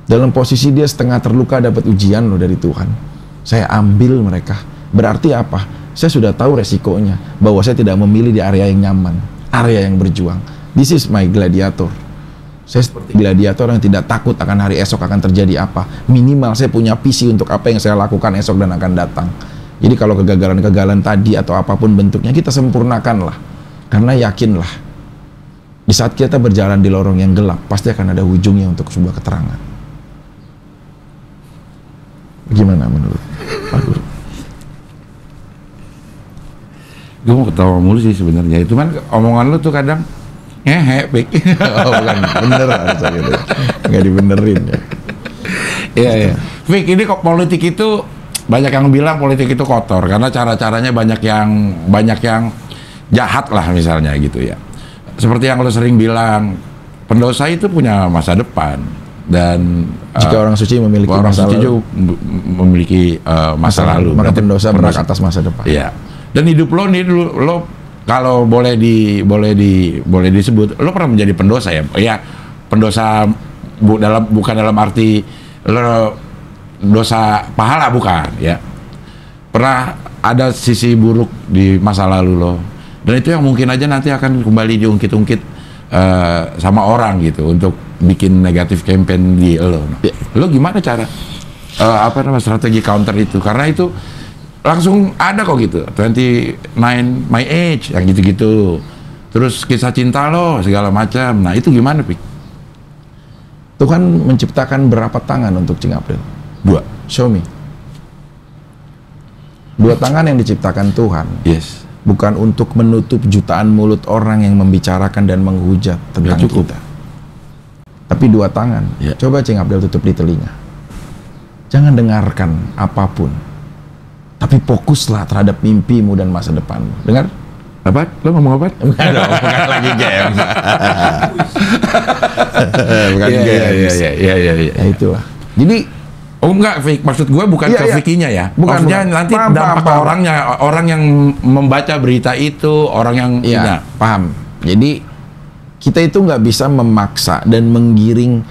[SPEAKER 2] Dalam posisi dia setengah terluka dapat ujian loh dari Tuhan. Saya ambil mereka. Berarti apa? Saya sudah tahu resikonya bahwa saya tidak memilih di area yang nyaman, area yang berjuang. This is my gladiator. Saya seperti gladiator yang tidak takut akan hari esok akan terjadi apa. Minimal saya punya visi untuk apa yang saya lakukan esok dan akan datang. Jadi kalau kegagalan-kegagalan tadi atau apapun bentuknya, kita sempurnakan lah. Karena yakinlah, di saat kita berjalan di lorong yang gelap, pasti akan ada ujungnya untuk sebuah keterangan. Gimana menurut Pak Guru?
[SPEAKER 1] Gue mau ketawa mulu sih sebenarnya. Itu kan omongan lu tuh kadang Pik.
[SPEAKER 2] Oh bukan, beneran gitu. Nggak dibenerin ya.
[SPEAKER 1] Iya. Pik, ini kok politik itu banyak yang bilang politik itu kotor karena cara-caranya banyak yang jahat lah misalnya gitu ya. Seperti yang lo sering bilang, pendosa itu punya masa depan, dan
[SPEAKER 2] jika orang suci memiliki masa lalu,
[SPEAKER 1] memiliki masa lalu,
[SPEAKER 2] maka pendosa berhak atas masa depan.
[SPEAKER 1] Iya. Dan hidup lo nih dulu, lo kalau boleh disebut, lo pernah menjadi pendosa ya? Ya, pendosa bukan dalam arti lo dosa pahala, bukan ya. Pernah ada sisi buruk di masa lalu lo, dan itu yang mungkin aja nanti akan kembali diungkit-ungkit sama orang gitu untuk bikin negatif campaign di lo. Lo gimana cara strategi counter itu? Karena itu langsung ada kok gitu, 29 my age yang gitu-gitu, terus kisah cinta lo segala macam. Nah itu gimana, Pik?
[SPEAKER 2] Tuhan menciptakan berapa tangan untuk Cing April? 2. Show me. 2 tangan yang diciptakan Tuhan.
[SPEAKER 1] Yes.
[SPEAKER 2] Bukan untuk menutup jutaan mulut orang yang membicarakan dan menghujat tentang kita. Tapi 2 tangan.
[SPEAKER 1] Ya.
[SPEAKER 2] Coba Cing April tutup di telinga. Jangan dengarkan apapun. Tapi fokuslah terhadap mimpimu dan masa depanmu. Dengar?
[SPEAKER 1] Apa? Lo ngomong apa?
[SPEAKER 2] Bukan lagi games. Bukan games.
[SPEAKER 1] Iya.
[SPEAKER 2] Ya itulah. Jadi,
[SPEAKER 1] oh enggak, Fik. Maksud gue bukan ke Vicky-nya ya. Maksudnya nanti dampak orangnya, orang yang membaca berita itu, orang yang
[SPEAKER 2] iya, paham. Jadi kita itu nggak bisa memaksa dan menggiring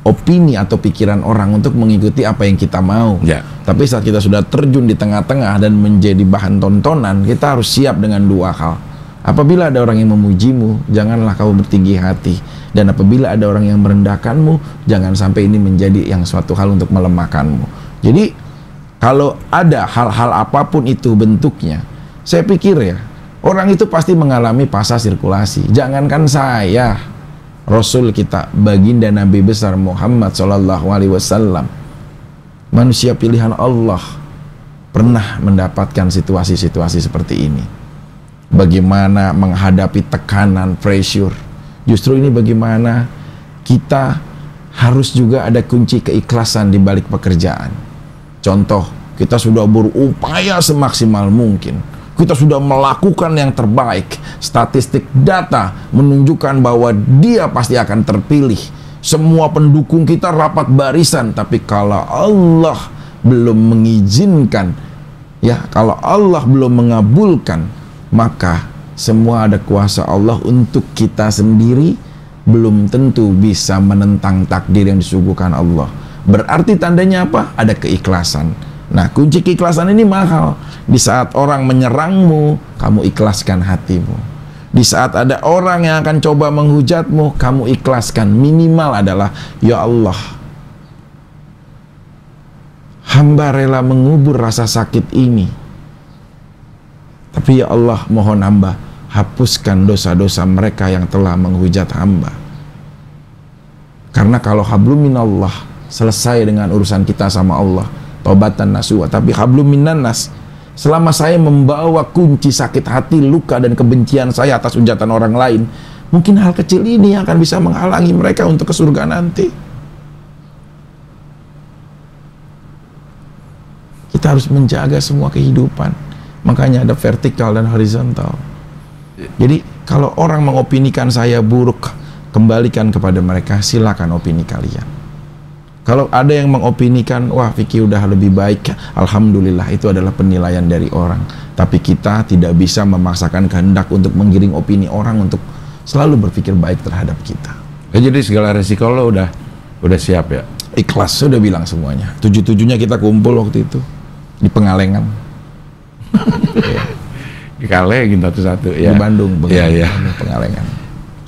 [SPEAKER 2] opini atau pikiran orang untuk mengikuti apa yang kita mau.
[SPEAKER 1] Ya.
[SPEAKER 2] Tapi saat kita sudah terjun di tengah-tengah dan menjadi bahan tontonan, kita harus siap dengan 2 hal. Apabila ada orang yang memujimu, janganlah kau bertinggi hati. Dan apabila ada orang yang merendahkanmu, jangan sampai ini menjadi yang suatu hal untuk melemahkanmu. Jadi, kalau ada hal-hal apapun itu bentuknya, saya pikir ya, orang itu pasti mengalami fase sirkulasi. Jangankan saya, Rasul kita, baginda Nabi besar Muhammad SAW, manusia pilihan Allah, pernah mendapatkan situasi-situasi seperti ini. Bagaimana menghadapi tekanan, pressure. Justru ini bagaimana kita harus juga ada kunci keikhlasan di balik pekerjaan. Contoh, kita sudah berupaya semaksimal mungkin. Kita sudah melakukan yang terbaik. Statistik data menunjukkan bahwa dia pasti akan terpilih. Semua pendukung kita rapat barisan. Tapi kalau Allah belum mengizinkan, ya, kalau Allah belum mengabulkan, maka semua ada kuasa Allah untuk kita sendiri belum tentu bisa menentang takdir yang disuguhkan Allah. Berarti tandanya apa? Ada keikhlasan. Nah, kunci keikhlasan ini mahal. Di saat orang menyerangmu, kamu ikhlaskan hatimu. Di saat ada orang yang akan coba menghujatmu, kamu ikhlaskan. Minimal adalah, ya Allah, hamba rela mengubur rasa sakit ini. Tapi ya Allah, mohon hamba hapuskan dosa-dosa mereka yang telah menghujat hamba. Karena kalau hablum minallah, selesai dengan urusan kita sama Allah, taubatan nasuha. Tapi hablum minannas, selama saya membawa kunci sakit hati, luka dan kebencian saya atas hujatan orang lain, mungkin hal kecil ini yang akan bisa menghalangi mereka untuk ke surga nanti. Kita harus menjaga semua kehidupan. Makanya ada vertikal dan horizontal. Jadi kalau orang mengopinikan saya buruk, kembalikan kepada mereka, silakan opini kalian. Kalau ada yang mengopinikan, wah Vicky udah lebih baik, alhamdulillah, itu adalah penilaian dari orang. Tapi kita tidak bisa memaksakan kehendak untuk menggiring opini orang untuk selalu berpikir baik terhadap kita.
[SPEAKER 1] Jadi segala resiko lo udah siap ya?
[SPEAKER 2] Ikhlas, sudah bilang semuanya. 7-7-nya kita kumpul waktu itu di Pengalengan.
[SPEAKER 1] Di Kaleng satu-satu ya.
[SPEAKER 2] Di Bandung,
[SPEAKER 1] ya.
[SPEAKER 2] Pengalengan.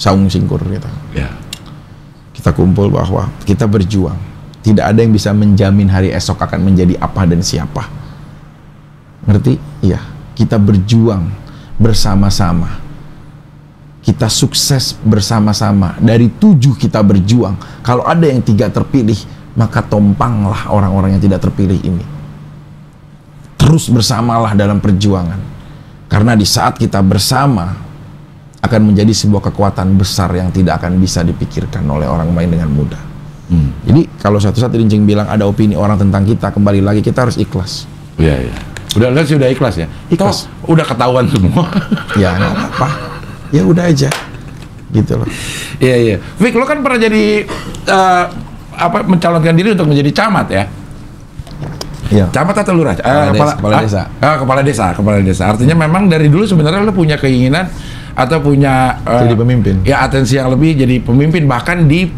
[SPEAKER 2] Saung Singkur gitu.
[SPEAKER 1] Ya.
[SPEAKER 2] Kita kumpul bahwa kita berjuang. Tidak ada yang bisa menjamin hari esok akan menjadi apa dan siapa. Ngerti? Iya. Kita berjuang bersama-sama. Kita sukses bersama-sama. Dari 7 kita berjuang. Kalau ada yang 3 terpilih, maka tompanglah orang-orang yang tidak terpilih ini. Terus bersamalah dalam perjuangan. Karena di saat kita bersama, akan menjadi sebuah kekuatan besar yang tidak akan bisa dipikirkan oleh orang lain dengan mudah. Jadi kalau suatu saat Rincing bilang ada opini orang tentang kita, kembali lagi kita harus ikhlas.
[SPEAKER 1] Iya. Udah ikhlas ya?
[SPEAKER 2] Ikhlas.
[SPEAKER 1] Udah ketahuan semua.
[SPEAKER 2] Ya nggak apa-apa. Ya udah aja. Gitu loh.
[SPEAKER 1] Iya. Vic, lo kan pernah jadi mencalonkan diri untuk menjadi camat ya?
[SPEAKER 2] Iya.
[SPEAKER 1] Camat atau lurah?
[SPEAKER 2] Kepala desa.
[SPEAKER 1] Kepala desa. Artinya memang dari dulu sebenarnya lo punya keinginan atau punya
[SPEAKER 2] jadi pemimpin.
[SPEAKER 1] Ya atensi yang lebih jadi pemimpin bahkan di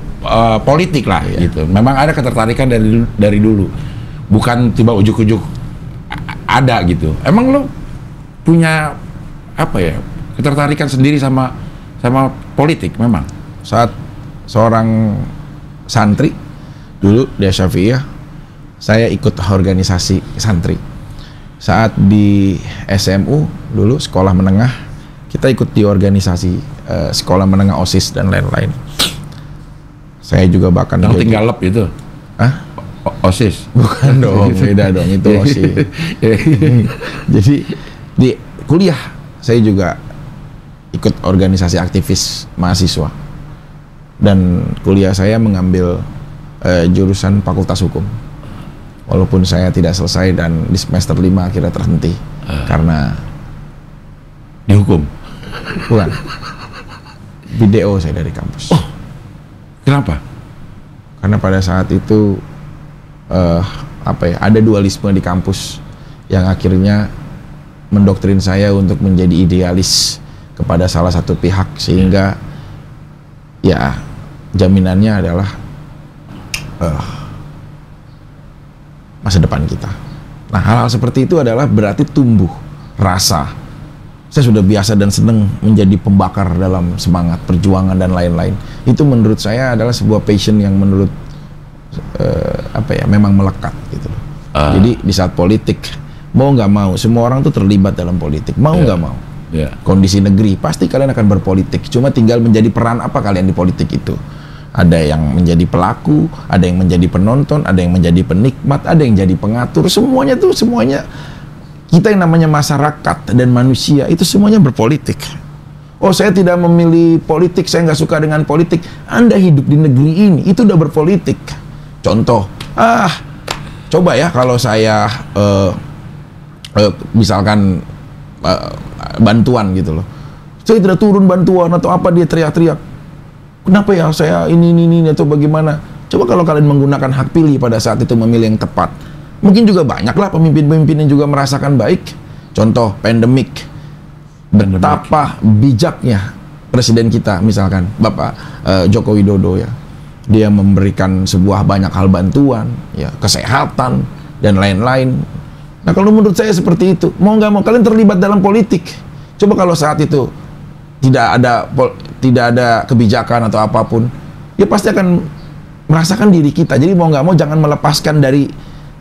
[SPEAKER 1] politik lah gitu. Memang ada ketertarikan dari dulu. Bukan tiba ujuk-ujuk ada gitu. Emang lo punya apa ya? Ketertarikan sendiri sama politik memang.
[SPEAKER 2] Saat seorang santri dulu di Syafi'iyah, saya ikut organisasi santri. Saat di SMU dulu sekolah menengah, kita ikut di organisasi sekolah menengah OSIS dan lain-lain. Saya juga bahkan
[SPEAKER 1] yang tinggal lep itu.
[SPEAKER 2] Hah?
[SPEAKER 1] OSIS?
[SPEAKER 2] Bukan dong, beda dong, itu OSIS. Jadi di kuliah saya juga ikut organisasi aktivis mahasiswa. Dan kuliah saya mengambil jurusan Fakultas Hukum. Walaupun saya tidak selesai dan di semester 5 akhirnya terhenti karena
[SPEAKER 1] dihukum.
[SPEAKER 2] Bukan. Video saya dari kampus.
[SPEAKER 1] Oh. Kenapa?
[SPEAKER 2] Karena pada saat itu ada dualisme di kampus yang akhirnya mendoktrin saya untuk menjadi idealis kepada salah satu pihak, sehingga ya jaminannya adalah masa depan kita. Nah, hal-hal seperti itu adalah berarti tumbuh rasa. Saya sudah biasa dan senang menjadi pembakar dalam semangat perjuangan dan lain-lain. Itu menurut saya adalah sebuah passion yang menurut memang melekat gitu loh. Jadi di saat politik, mau nggak mau, semua orang tuh terlibat dalam politik, mau nggak mau. Kondisi negeri pasti kalian akan berpolitik. Cuma tinggal menjadi peran apa kalian di politik itu. Ada yang menjadi pelaku, ada yang menjadi penonton, ada yang menjadi penikmat, ada yang jadi pengatur. Semuanya kita yang namanya masyarakat dan manusia itu semuanya berpolitik. Oh, saya tidak memilih politik, saya nggak suka dengan politik. Anda hidup di negeri ini, itu udah berpolitik. Contoh, coba ya kalau saya misalkan bantuan gitu loh. Saya tidak turun bantuan atau apa, dia teriak-teriak. Kenapa ya saya ini atau bagaimana? Coba kalau kalian menggunakan hak pilih pada saat itu memilih yang tepat. Mungkin juga banyaklah pemimpin-pemimpin yang juga merasakan baik. Contoh pandemik. Betapa bijaknya presiden kita misalkan Bapak Joko Widodo ya. Dia memberikan sebuah banyak hal bantuan, ya, kesehatan dan lain-lain. Nah, kalau menurut saya seperti itu, mau nggak mau kalian terlibat dalam politik. Coba kalau saat itu tidak ada kebijakan atau apapun, ya pasti akan merasakan diri kita. Jadi mau nggak mau jangan melepaskan dari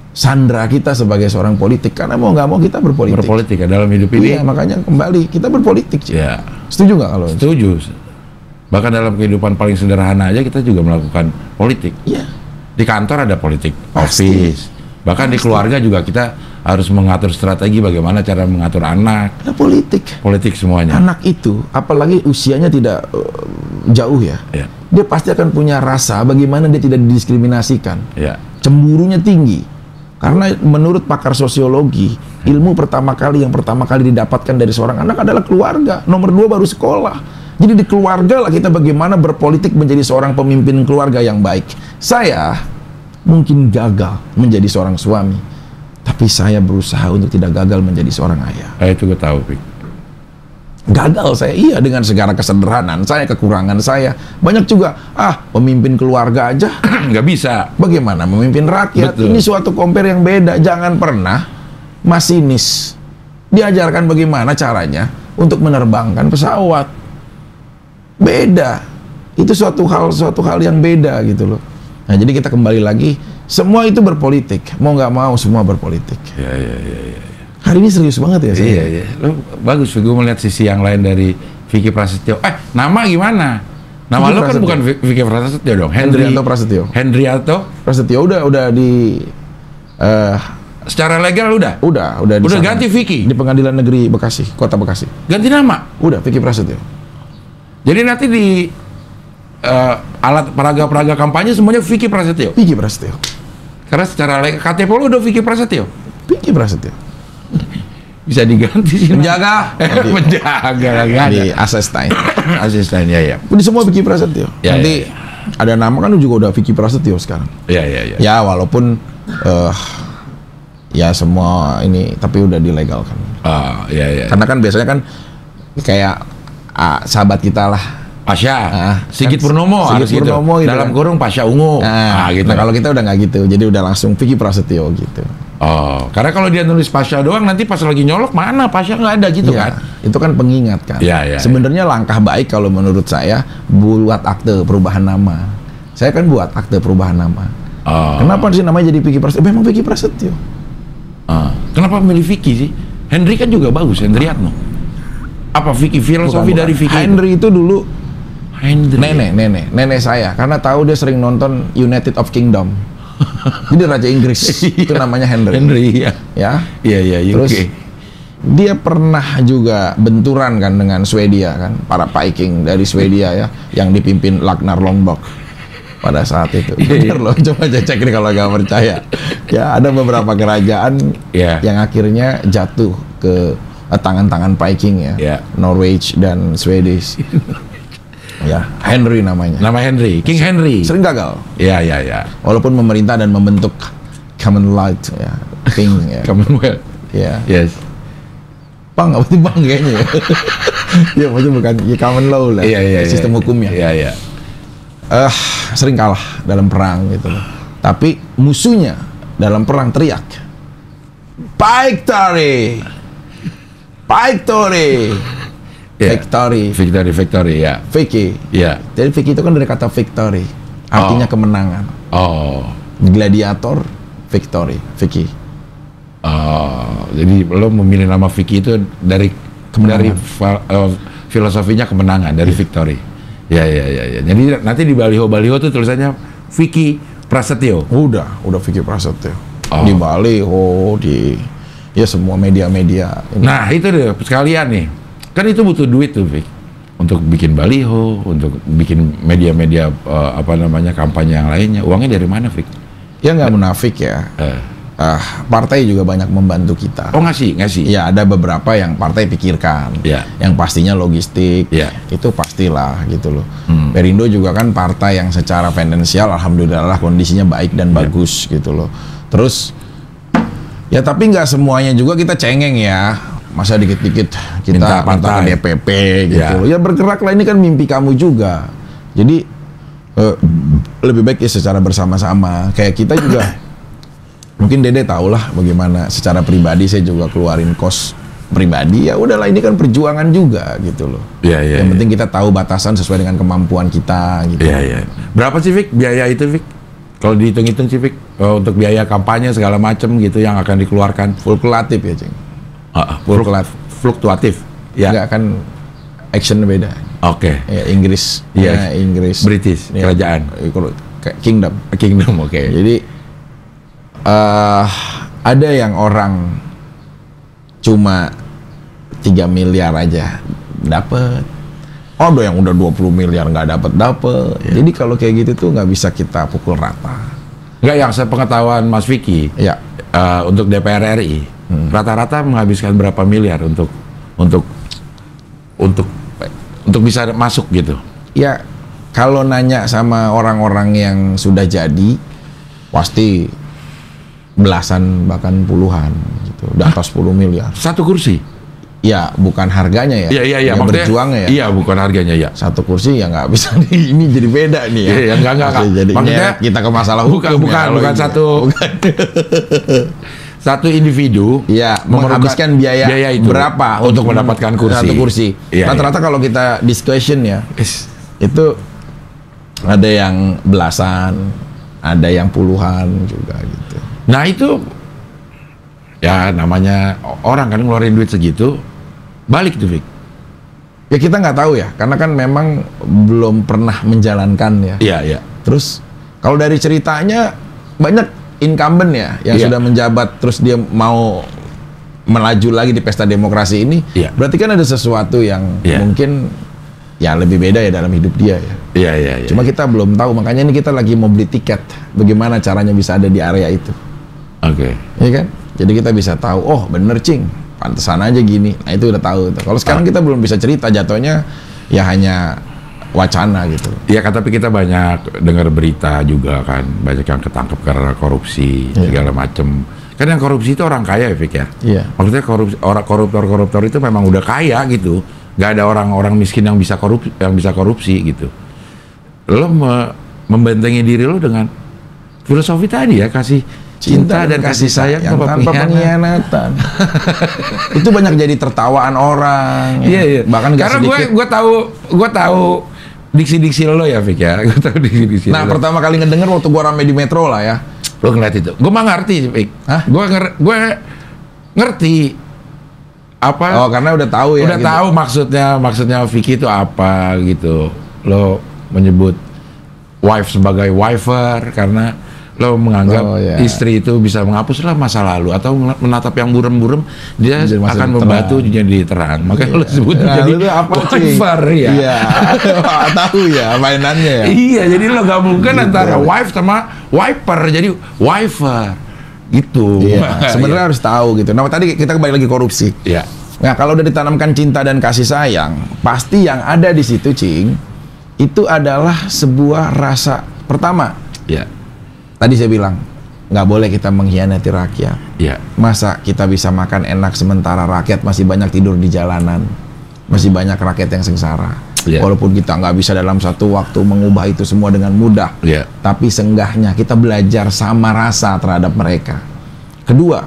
[SPEAKER 2] sandra kita sebagai seorang politik, karena mau nggak mau kita berpolitik.
[SPEAKER 1] Berpolitik ya dalam hidup ini.
[SPEAKER 2] Iya, makanya kembali kita berpolitik.
[SPEAKER 1] Ya.
[SPEAKER 2] Setuju nggak kalau?
[SPEAKER 1] Setuju. Bahkan dalam kehidupan paling sederhana aja kita juga melakukan politik.
[SPEAKER 2] Iya.
[SPEAKER 1] Di kantor ada politik,
[SPEAKER 2] Pasti.
[SPEAKER 1] office. Bahkan di keluarga juga kita harus mengatur strategi bagaimana cara mengatur anak.
[SPEAKER 2] Ada politik.
[SPEAKER 1] Politik semuanya.
[SPEAKER 2] Anak itu, apalagi usianya tidak jauh ya, dia pasti akan punya rasa bagaimana dia tidak didiskriminasikan. Cemburunya tinggi. Karena menurut pakar sosiologi, ilmu yang pertama kali didapatkan dari seorang anak adalah keluarga. Nomor 2 baru sekolah. Jadi di keluarga lah kita bagaimana berpolitik menjadi seorang pemimpin keluarga yang baik. Saya mungkin gagal menjadi seorang suami, tapi saya berusaha untuk tidak gagal menjadi seorang ayah.
[SPEAKER 1] Itu gue tahu, Pik.
[SPEAKER 2] Gagal saya, iya, dengan segala kesederhanaan saya, kekurangan saya. Banyak juga, pemimpin keluarga aja
[SPEAKER 1] nggak bisa.
[SPEAKER 2] Bagaimana memimpin rakyat?
[SPEAKER 1] Betul.
[SPEAKER 2] Ini suatu compare yang beda. Jangan pernah masinis diajarkan bagaimana caranya untuk menerbangkan pesawat. Beda. Itu suatu hal yang beda gitu loh. Nah, jadi kita kembali lagi, semua itu berpolitik. Mau nggak mau semua berpolitik.
[SPEAKER 1] Iya.
[SPEAKER 2] Hari ini serius banget ya saya.
[SPEAKER 1] Iya. Lo bagus, gue melihat sisi yang lain dari Vicky Prasetyo. Nama gimana? Nama
[SPEAKER 2] Vicky
[SPEAKER 1] lo kan
[SPEAKER 2] Prasetyo.
[SPEAKER 1] bukan Vicky Prasetyo dong.
[SPEAKER 2] Hendrianto Prasetyo.
[SPEAKER 1] Hendrianto
[SPEAKER 2] Prasetyo udah di
[SPEAKER 1] secara legal udah ganti Vicky
[SPEAKER 2] di Pengadilan Negeri Bekasi, Kota Bekasi.
[SPEAKER 1] Ganti nama.
[SPEAKER 2] Udah Vicky Prasetyo.
[SPEAKER 1] Jadi nanti di alat peraga kampanye semuanya Vicky Prasetyo.
[SPEAKER 2] Vicky Prasetyo.
[SPEAKER 1] Karena secara legal KTP lo udah Vicky Prasetyo.
[SPEAKER 2] Vicky Prasetyo.
[SPEAKER 1] Bisa diganti sih.
[SPEAKER 2] Menjaga.
[SPEAKER 1] Menjaga.
[SPEAKER 2] Di asisten.
[SPEAKER 1] Asisten ya.
[SPEAKER 2] Di semua Vicky Prasetyo.
[SPEAKER 1] Ya,
[SPEAKER 2] nanti ada nama kan juga udah Vicky Prasetyo sekarang.
[SPEAKER 1] Iya.
[SPEAKER 2] Ya walaupun ya semua ini tapi udah dilegalkan.
[SPEAKER 1] Iya.
[SPEAKER 2] Karena kan biasanya kan kayak sahabat kita lah.
[SPEAKER 1] Pasha, Sigit Purnomo,
[SPEAKER 2] Sigit
[SPEAKER 1] harus gitu.
[SPEAKER 2] Purnomo gitu
[SPEAKER 1] Dalam
[SPEAKER 2] kan.
[SPEAKER 1] kurung Pasha Ungu. Gitu.
[SPEAKER 2] Nah kalau kita udah nggak gitu, jadi udah langsung Vicky Prasetyo gitu.
[SPEAKER 1] Oh, karena kalau dia nulis Pasha doang, nanti pas lagi nyolok mana Pasha nggak ada gitu
[SPEAKER 2] Iya,
[SPEAKER 1] kan?
[SPEAKER 2] itu kan pengingat kan.
[SPEAKER 1] Iya.
[SPEAKER 2] Sebenarnya langkah baik kalau menurut saya buat akte perubahan nama. Saya kan buat akte perubahan nama.
[SPEAKER 1] Oh.
[SPEAKER 2] Kenapa sih namanya jadi Vicky Prasetyo? Memang Vicky Prasetyo.
[SPEAKER 1] Kenapa milih Vicky sih? Henry kan juga bagus, Hendriatno. Apa Vicky? Filosofi
[SPEAKER 2] Bukan.
[SPEAKER 1] dari Vicky?
[SPEAKER 2] Henry itu dulu
[SPEAKER 1] Henry.
[SPEAKER 2] nenek saya, karena tahu dia sering nonton United of Kingdom. Jadi Raja Inggris itu namanya Henry.
[SPEAKER 1] Henry, ya.
[SPEAKER 2] Ya.
[SPEAKER 1] Iya,
[SPEAKER 2] Terus
[SPEAKER 1] UK.
[SPEAKER 2] dia pernah juga benturan kan dengan Swedia kan, para Viking dari Swedia ya, yang dipimpin Ragnar Lodbrok pada saat itu. Bener loh, coba aja cek nih kalau nggak percaya. Ya, ada beberapa kerajaan yang akhirnya jatuh ke tangan-tangan Viking ya, Norwich dan Swedish. Ya, Henry namanya.
[SPEAKER 1] Nama Henry, King Henry.
[SPEAKER 2] Sering gagal.
[SPEAKER 1] Iya.
[SPEAKER 2] Walaupun memerintah dan membentuk Commonwealth ya, King ya.
[SPEAKER 1] Commonwealth.
[SPEAKER 2] Ya.
[SPEAKER 1] Yes.
[SPEAKER 2] Bang, apa sih bang kayaknya ya? Ya maksudnya bukan ya, common law lah.
[SPEAKER 1] Iya.
[SPEAKER 2] Sistem hukumnya.
[SPEAKER 1] Iya.
[SPEAKER 2] Sering kalah dalam perang gitu loh. Tapi musuhnya dalam perang teriak, Victory!
[SPEAKER 1] Victory, ya.
[SPEAKER 2] Vicky.
[SPEAKER 1] Iya.
[SPEAKER 2] Jadi Vicky itu kan dari kata victory, artinya kemenangan.
[SPEAKER 1] Oh.
[SPEAKER 2] Gladiator, victory, Vicky.
[SPEAKER 1] Oh, jadi lo memilih nama Vicky itu dari filosofinya kemenangan, dari victory. Ya. Jadi nanti di baliho tuh tulisannya Vicky Prasetyo.
[SPEAKER 2] Udah Vicky Prasetyo. Di baliho, di semua media-media.
[SPEAKER 1] Nah, itu deh sekalian nih. Kan itu butuh duit tuh, Vic. Untuk bikin baliho, untuk bikin media-media kampanye yang lainnya. Uangnya dari mana, Vic?
[SPEAKER 2] Ya nggak munafik ya. Partai juga banyak membantu kita.
[SPEAKER 1] Oh, ngasih.
[SPEAKER 2] Ya, ada beberapa yang partai pikirkan. Yang pastinya logistik. Itu pastilah gitu loh. Perindo juga kan partai yang secara finansial alhamdulillah kondisinya baik dan bagus gitu loh. Terus ya tapi nggak semuanya juga kita cengeng ya. Masa dikit-dikit kita minta ke DPP gitu. Ya bergeraklah, ini kan mimpi kamu juga. Jadi lebih baik ya secara bersama-sama. Kayak kita juga mungkin Dede tahulah bagaimana secara pribadi saya juga keluarin kos pribadi. Ya udahlah, ini kan perjuangan juga gitu loh. Yang penting kita tahu batasan sesuai dengan kemampuan kita gitu.
[SPEAKER 1] Berapa sih, Vic, biaya itu, Vic? Kalau dihitung-hitung sih, Vic, untuk biaya kampanye segala macam gitu yang akan dikeluarkan.
[SPEAKER 2] Fluktuatif ya, Ceng.
[SPEAKER 1] Fluktuatif. Ya.
[SPEAKER 2] Enggak, kan action beda.
[SPEAKER 1] Oke.
[SPEAKER 2] Ya, Inggris. Ya, Inggris.
[SPEAKER 1] British,
[SPEAKER 2] ya,
[SPEAKER 1] kerajaan.
[SPEAKER 2] Kingdom,
[SPEAKER 1] oke.
[SPEAKER 2] Jadi ada yang orang cuma 3 miliar aja dapat. Ada yang udah 20 miliar nggak dapat. Jadi kalau kayak gitu tuh nggak bisa kita pukul rata.
[SPEAKER 1] Nggak, yang sepengetahuan Mas Vicky, untuk DPR RI, rata-rata menghabiskan berapa miliar untuk bisa masuk gitu? Ya,
[SPEAKER 2] kalau nanya sama orang-orang yang sudah jadi, pasti belasan bahkan puluhan gitu, di atas 10 miliar.
[SPEAKER 1] Satu kursi?
[SPEAKER 2] Ya, bukan harganya ya.
[SPEAKER 1] Iya.
[SPEAKER 2] Berjuangnya ya.
[SPEAKER 1] Iya, bukan harganya ya.
[SPEAKER 2] Satu kursi ya nggak bisa ini jadi beda nih ya.
[SPEAKER 1] Iya, enggak.
[SPEAKER 2] Jadi
[SPEAKER 1] maksudnya
[SPEAKER 2] kita ke masalah hukum.
[SPEAKER 1] Bukan satu. Satu individu
[SPEAKER 2] menghabiskan biaya
[SPEAKER 1] itu
[SPEAKER 2] berapa
[SPEAKER 1] untuk mendapatkan kursi.
[SPEAKER 2] Satu kursi. Rata-rata kalau kita discussion ya, itu ada yang belasan, ada yang puluhan juga gitu.
[SPEAKER 1] Nah itu ya namanya orang kan ngeluarin duit segitu, balik tuh, Vic.
[SPEAKER 2] Ya kita nggak tahu ya, karena kan memang belum pernah menjalankan ya.
[SPEAKER 1] Iya.
[SPEAKER 2] Terus kalau dari ceritanya banyak incumbent ya yang sudah menjabat, terus dia mau melaju lagi di pesta demokrasi ini. Berarti kan ada sesuatu yang mungkin ya lebih beda ya dalam hidup dia ya.
[SPEAKER 1] Iya.
[SPEAKER 2] Cuma kita belum tahu, makanya ini kita lagi mau beli tiket. Bagaimana caranya bisa ada di area itu?
[SPEAKER 1] Oke.
[SPEAKER 2] Iya kan? Jadi kita bisa tahu, oh bener Cing, pantesan aja gini. Nah itu udah tahu. Kalau sekarang kita belum bisa cerita, jatuhnya ya hanya wacana gitu.
[SPEAKER 1] Iya, tapi kita banyak dengar berita juga kan, banyak yang ketangkep karena korupsi segala macem. Kan yang korupsi itu orang kaya ya, Vic ya.
[SPEAKER 2] Iya.
[SPEAKER 1] Maksudnya orang koruptor itu memang udah kaya gitu, nggak ada orang-orang miskin yang bisa korupsi gitu. Lo membentengi diri lo dengan filosofi tadi ya, kasih cinta dan kasih sayang
[SPEAKER 2] tanpa pengkhianatan. Itu banyak jadi tertawaan orang.
[SPEAKER 1] Iya, iya.
[SPEAKER 2] Bahkan nggak
[SPEAKER 1] karena
[SPEAKER 2] sedikit.
[SPEAKER 1] gue tahu diksi-diksi lo ya, Fik ya. Gue tahu diksi-diksi
[SPEAKER 2] Nah,
[SPEAKER 1] lo.
[SPEAKER 2] pertama kali ngedenger waktu gue rame di Metro lah ya.
[SPEAKER 1] Lo ngeliat itu. Gue mah ngerti, Fik.
[SPEAKER 2] Hah?
[SPEAKER 1] Gue ngerti apa.
[SPEAKER 2] Oh, karena udah tahu ya.
[SPEAKER 1] Udah
[SPEAKER 2] gitu.
[SPEAKER 1] tahu maksudnya Vicky itu apa gitu. Lo menyebut wife sebagai wifer karena lo menganggap istri itu bisa menghapuslah masa lalu atau menatap yang buram-buram, dia akan membantu jadi terang. Makanya lo sebut jadi wifer ya.
[SPEAKER 2] Iya. Tahu ya mainannya ya.
[SPEAKER 1] Iya, jadi lo gabungkan
[SPEAKER 2] gitu.
[SPEAKER 1] antara wife sama wiper, jadi wifer gitu.
[SPEAKER 2] Iya, sebenarnya harus tahu gitu. Nah, tadi kita kembali lagi korupsi.
[SPEAKER 1] Iya.
[SPEAKER 2] Nah, kalau udah ditanamkan cinta dan kasih sayang, pasti yang ada di situ, Cing, itu adalah sebuah rasa pertama.
[SPEAKER 1] Iya.
[SPEAKER 2] Tadi saya bilang, nggak boleh kita mengkhianati rakyat.
[SPEAKER 1] Iya.
[SPEAKER 2] Masa kita bisa makan enak sementara rakyat masih banyak tidur di jalanan, masih banyak rakyat yang sengsara.
[SPEAKER 1] Yeah.
[SPEAKER 2] Walaupun kita nggak bisa dalam satu waktu mengubah itu semua dengan mudah, tapi seenggaknya kita belajar sama rasa terhadap mereka. Kedua,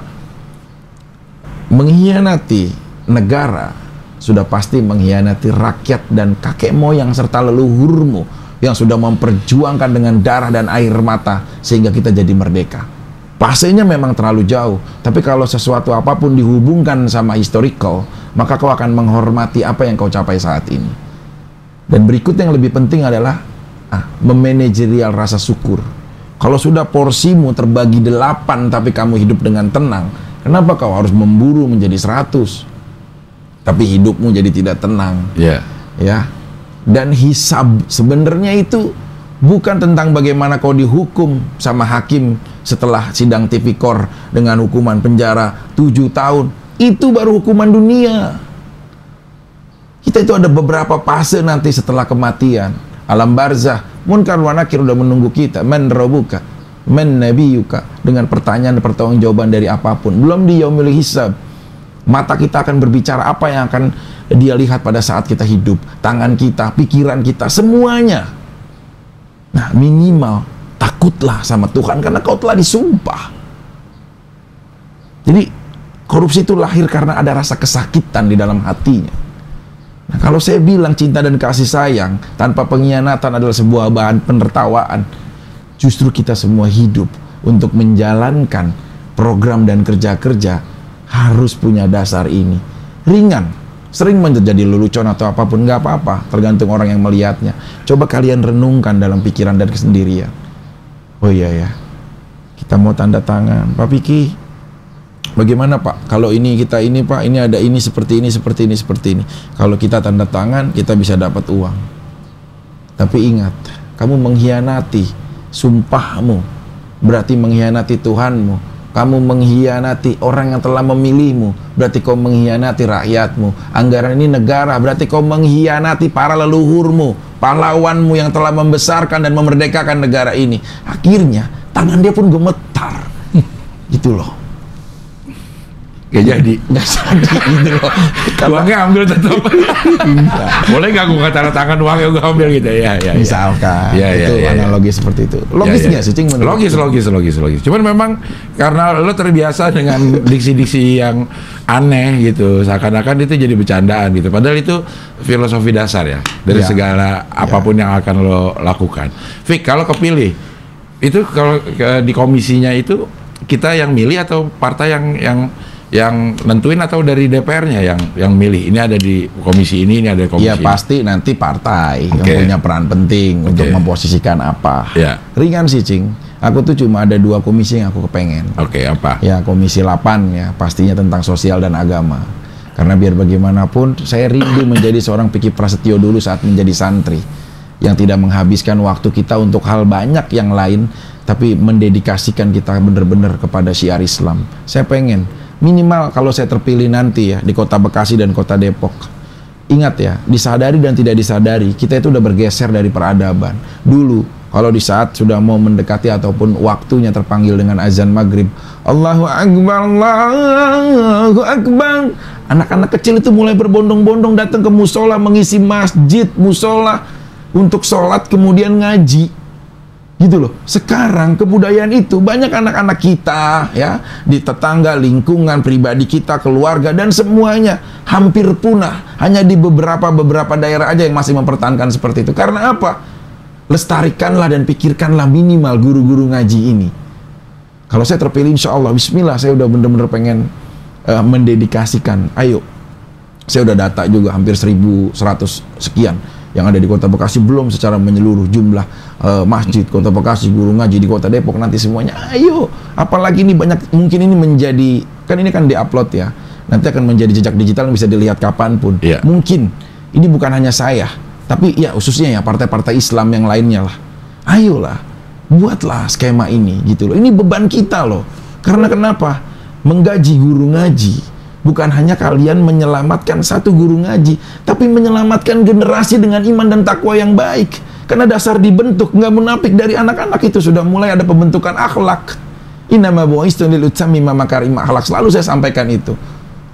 [SPEAKER 2] mengkhianati negara sudah pasti mengkhianati rakyat dan kakek moyang serta leluhurmu yang sudah memperjuangkan dengan darah dan air mata sehingga kita jadi merdeka. Pasenya memang terlalu jauh, tapi kalau sesuatu apapun dihubungkan sama historical, maka kau akan menghormati apa yang kau capai saat ini. Dan berikut yang lebih penting adalah memanajerial rasa syukur. Kalau sudah porsimu terbagi 8 tapi kamu hidup dengan tenang, kenapa kau harus memburu menjadi 100? Tapi hidupmu jadi tidak tenang. Ya. Dan hisab sebenarnya itu bukan tentang bagaimana kau dihukum sama hakim setelah sidang tipikor dengan hukuman penjara 7 tahun. Itu baru hukuman dunia. Kita itu ada beberapa fase nanti setelah kematian. Alam barzah, munkar wa nakir udah menunggu kita. Man rabbuka, man nabiyuka, dengan pertanyaan dan pertanggungjawaban dari apapun. Belum di yaumil hisab. Mata kita akan berbicara apa yang akan dia lihat pada saat kita hidup. Tangan kita, pikiran kita, semuanya. Nah, minimal takutlah sama Tuhan karena kau telah disumpah. Jadi korupsi itu lahir karena ada rasa kesakitan di dalam hatinya. Nah, kalau saya bilang cinta dan kasih sayang tanpa pengkhianatan adalah sebuah bahan penertawaan, justru kita semua hidup untuk menjalankan program dan kerja-kerja harus punya dasar ini. Ringan, sering menjadi lelucon atau apapun, nggak apa-apa, tergantung orang yang melihatnya. Coba kalian renungkan dalam pikiran dan kesendirian. Oh iya ya, kita mau tanda tangan, Pak Piki, bagaimana Pak? Kalau ini kita ini Pak, ini ada ini seperti ini, seperti ini, seperti ini. Kalau kita tanda tangan, kita bisa dapat uang. Tapi ingat, kamu mengkhianati sumpahmu, berarti mengkhianati Tuhanmu. Kamu mengkhianati orang yang telah memilihmu, berarti kau mengkhianati rakyatmu. Anggaran ini negara, berarti kau mengkhianati para leluhurmu, pahlawanmu yang telah membesarkan dan memerdekakan negara ini. Akhirnya tangan dia pun gemetar. Gitu loh.
[SPEAKER 1] Gak jadi.
[SPEAKER 2] Gak jadi gitu loh.
[SPEAKER 1] Uangnya ambil tetap. Boleh gak gue tanda tangan uangnya gue ambil gitu ya?
[SPEAKER 2] Misalkan itu analogi seperti itu. Logis nggak sih, Cing?
[SPEAKER 1] Logis. Cuman memang karena lo terbiasa dengan diksi-diksi yang aneh gitu, seakan-akan itu jadi bercandaan gitu. Padahal itu filosofi dasar ya dari segala apapun yang akan lo lakukan. Fik, kalau kepilih itu kalau di komisinya itu kita yang milih atau partai yang nentuin atau dari DPR-nya yang milih? Ini ada di komisi ini ada di komisi.
[SPEAKER 2] Iya, pasti nanti partai yang punya peran penting untuk memposisikan apa. Ringan sih, Cing. Aku tuh cuma ada 2 komisi yang aku kepengen.
[SPEAKER 1] Apa?
[SPEAKER 2] Ya, komisi 8 ya, pastinya tentang sosial dan agama. Karena biar bagaimanapun saya rindu menjadi seorang Piki Prasetyo dulu saat menjadi santri, yang tidak menghabiskan waktu kita untuk hal banyak yang lain, tapi mendedikasikan kita benar-benar kepada syiar Islam. Saya pengen minimal kalau saya terpilih nanti ya di Kota Bekasi dan Kota Depok, ingat ya, disadari dan tidak disadari kita itu udah bergeser dari peradaban. Dulu Kalau di saat sudah mau mendekati ataupun waktunya terpanggil dengan azan maghrib, Allahu Akbar, Allahu Akbar, anak-anak kecil itu mulai berbondong-bondong datang ke musola, mengisi masjid, musola untuk sholat kemudian ngaji. Gitu loh. Sekarang kebudayaan itu banyak anak-anak kita ya di tetangga, lingkungan pribadi kita, keluarga dan semuanya hampir punah. Hanya di beberapa daerah aja yang masih mempertahankan seperti itu. Karena apa? Lestarikanlah dan pikirkanlah minimal guru-guru ngaji ini. Kalau saya terpilih, insya Allah, bismillah, saya udah bener-bener pengen mendedikasikan. Ayo, saya udah data juga hampir 1.100 sekian yang ada di Kota Bekasi, belum secara menyeluruh jumlah masjid Kota Bekasi, guru ngaji di Kota Depok, nanti semuanya. Ayo, apalagi ini banyak, mungkin ini menjadi, kan ini kan diupload ya, nanti akan menjadi jejak digital yang bisa dilihat kapanpun. Mungkin ini bukan hanya saya, tapi ya khususnya ya partai-partai Islam yang lainnya lah. Ayolah, buatlah skema ini gitu loh. Ini beban kita loh. Karena kenapa? Menggaji guru ngaji bukan hanya kalian menyelamatkan satu guru ngaji, tapi menyelamatkan generasi dengan iman dan takwa yang baik. Karena dasar dibentuk, nggak munafik dari anak-anak itu sudah mulai ada pembentukan akhlak. Innama bu'istu lil utammima makarim akhlak. Selalu saya sampaikan itu.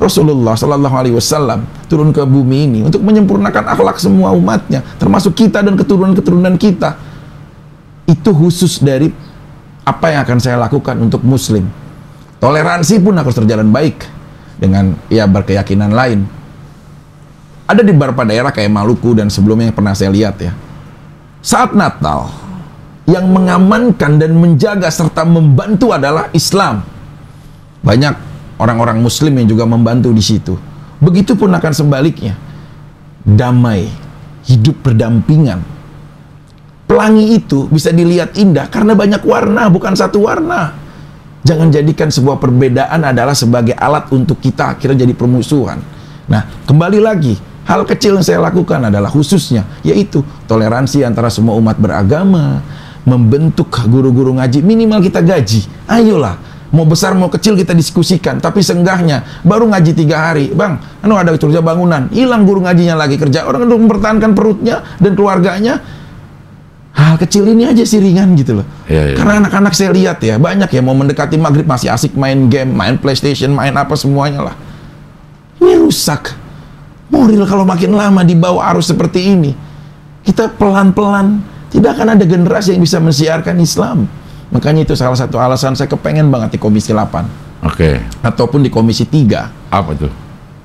[SPEAKER 2] Rasulullah Sallallahu Alaihi Wasallam turun ke bumi ini untuk menyempurnakan akhlak semua umatnya, termasuk kita dan keturunan-keturunan kita. Itu khusus dari apa yang akan saya lakukan untuk Muslim. Toleransi pun harus terjalan baik dengan ya berkeyakinan lain. Ada di beberapa daerah kayak Maluku dan sebelumnya yang pernah saya lihat ya. Saat Natal yang mengamankan dan menjaga serta membantu adalah Islam. Banyak orang-orang Muslim yang juga membantu di situ. Begitupun akan sebaliknya. Damai, hidup berdampingan. Pelangi itu bisa dilihat indah karena banyak warna, bukan satu warna. Jangan jadikan sebuah perbedaan adalah sebagai alat untuk kita akhirnya jadi permusuhan. Nah, kembali lagi, hal kecil yang saya lakukan adalah khususnya, yaitu toleransi antara semua umat beragama, membentuk guru-guru ngaji, minimal kita gaji. Ayolah, mau besar mau kecil kita diskusikan, tapi seenggaknya baru ngaji 3 hari, bang, ada kerja bangunan, hilang guru ngajinya lagi, kerja orang untuk mempertahankan perutnya dan keluarganya. Hal kecil ini aja sih ringan gitu loh. Karena anak-anak saya lihat ya, banyak ya mau mendekati maghrib masih asik main game, main PlayStation, main apa semuanya lah. Ini rusak moral kalau makin lama dibawa arus seperti ini. Kita pelan-pelan tidak akan ada generasi yang bisa mensiarkan Islam. Makanya itu salah satu alasan saya kepengen banget di Komisi 8. Ataupun di Komisi 3.
[SPEAKER 1] Apa tuh?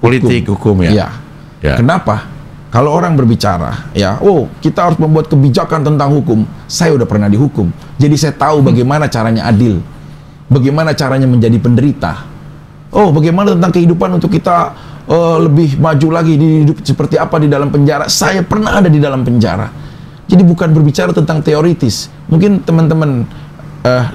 [SPEAKER 1] Politik hukum ya?
[SPEAKER 2] Kenapa? Kalau orang berbicara, ya, kita harus membuat kebijakan tentang hukum. Saya udah pernah dihukum. Jadi saya tahu bagaimana caranya adil. Bagaimana caranya menjadi penderita. Bagaimana tentang kehidupan untuk kita lebih maju lagi di hidup seperti apa di dalam penjara. Saya pernah ada di dalam penjara. Jadi bukan berbicara tentang teoritis. Mungkin teman-teman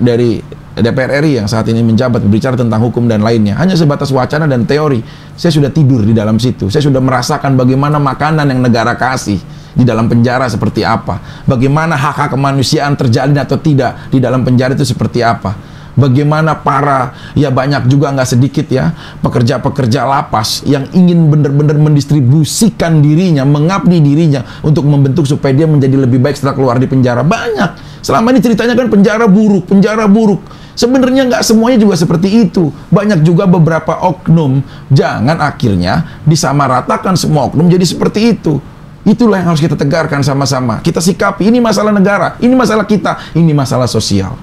[SPEAKER 2] dari DPR RI yang saat ini menjabat berbicara tentang hukum dan lainnya hanya sebatas wacana dan teori. Saya sudah tidur di dalam situ. Saya sudah merasakan bagaimana makanan yang negara kasih di dalam penjara seperti apa. Bagaimana hak-hak kemanusiaan terjalin atau tidak di dalam penjara itu seperti apa. Bagaimana para, ya banyak juga nggak sedikit ya, pekerja-pekerja lapas yang ingin benar-benar mendistribusikan dirinya, mengabdi dirinya untuk membentuk supaya dia menjadi lebih baik setelah keluar di penjara. Banyak. Selama ini ceritanya kan penjara buruk, penjara buruk. Sebenarnya nggak semuanya juga seperti itu. Banyak juga beberapa oknum. Jangan akhirnya disamaratakan semua oknum jadi seperti itu. Itulah yang harus kita tegarkan sama-sama. Kita sikapi, ini masalah negara, ini masalah kita, ini masalah sosial.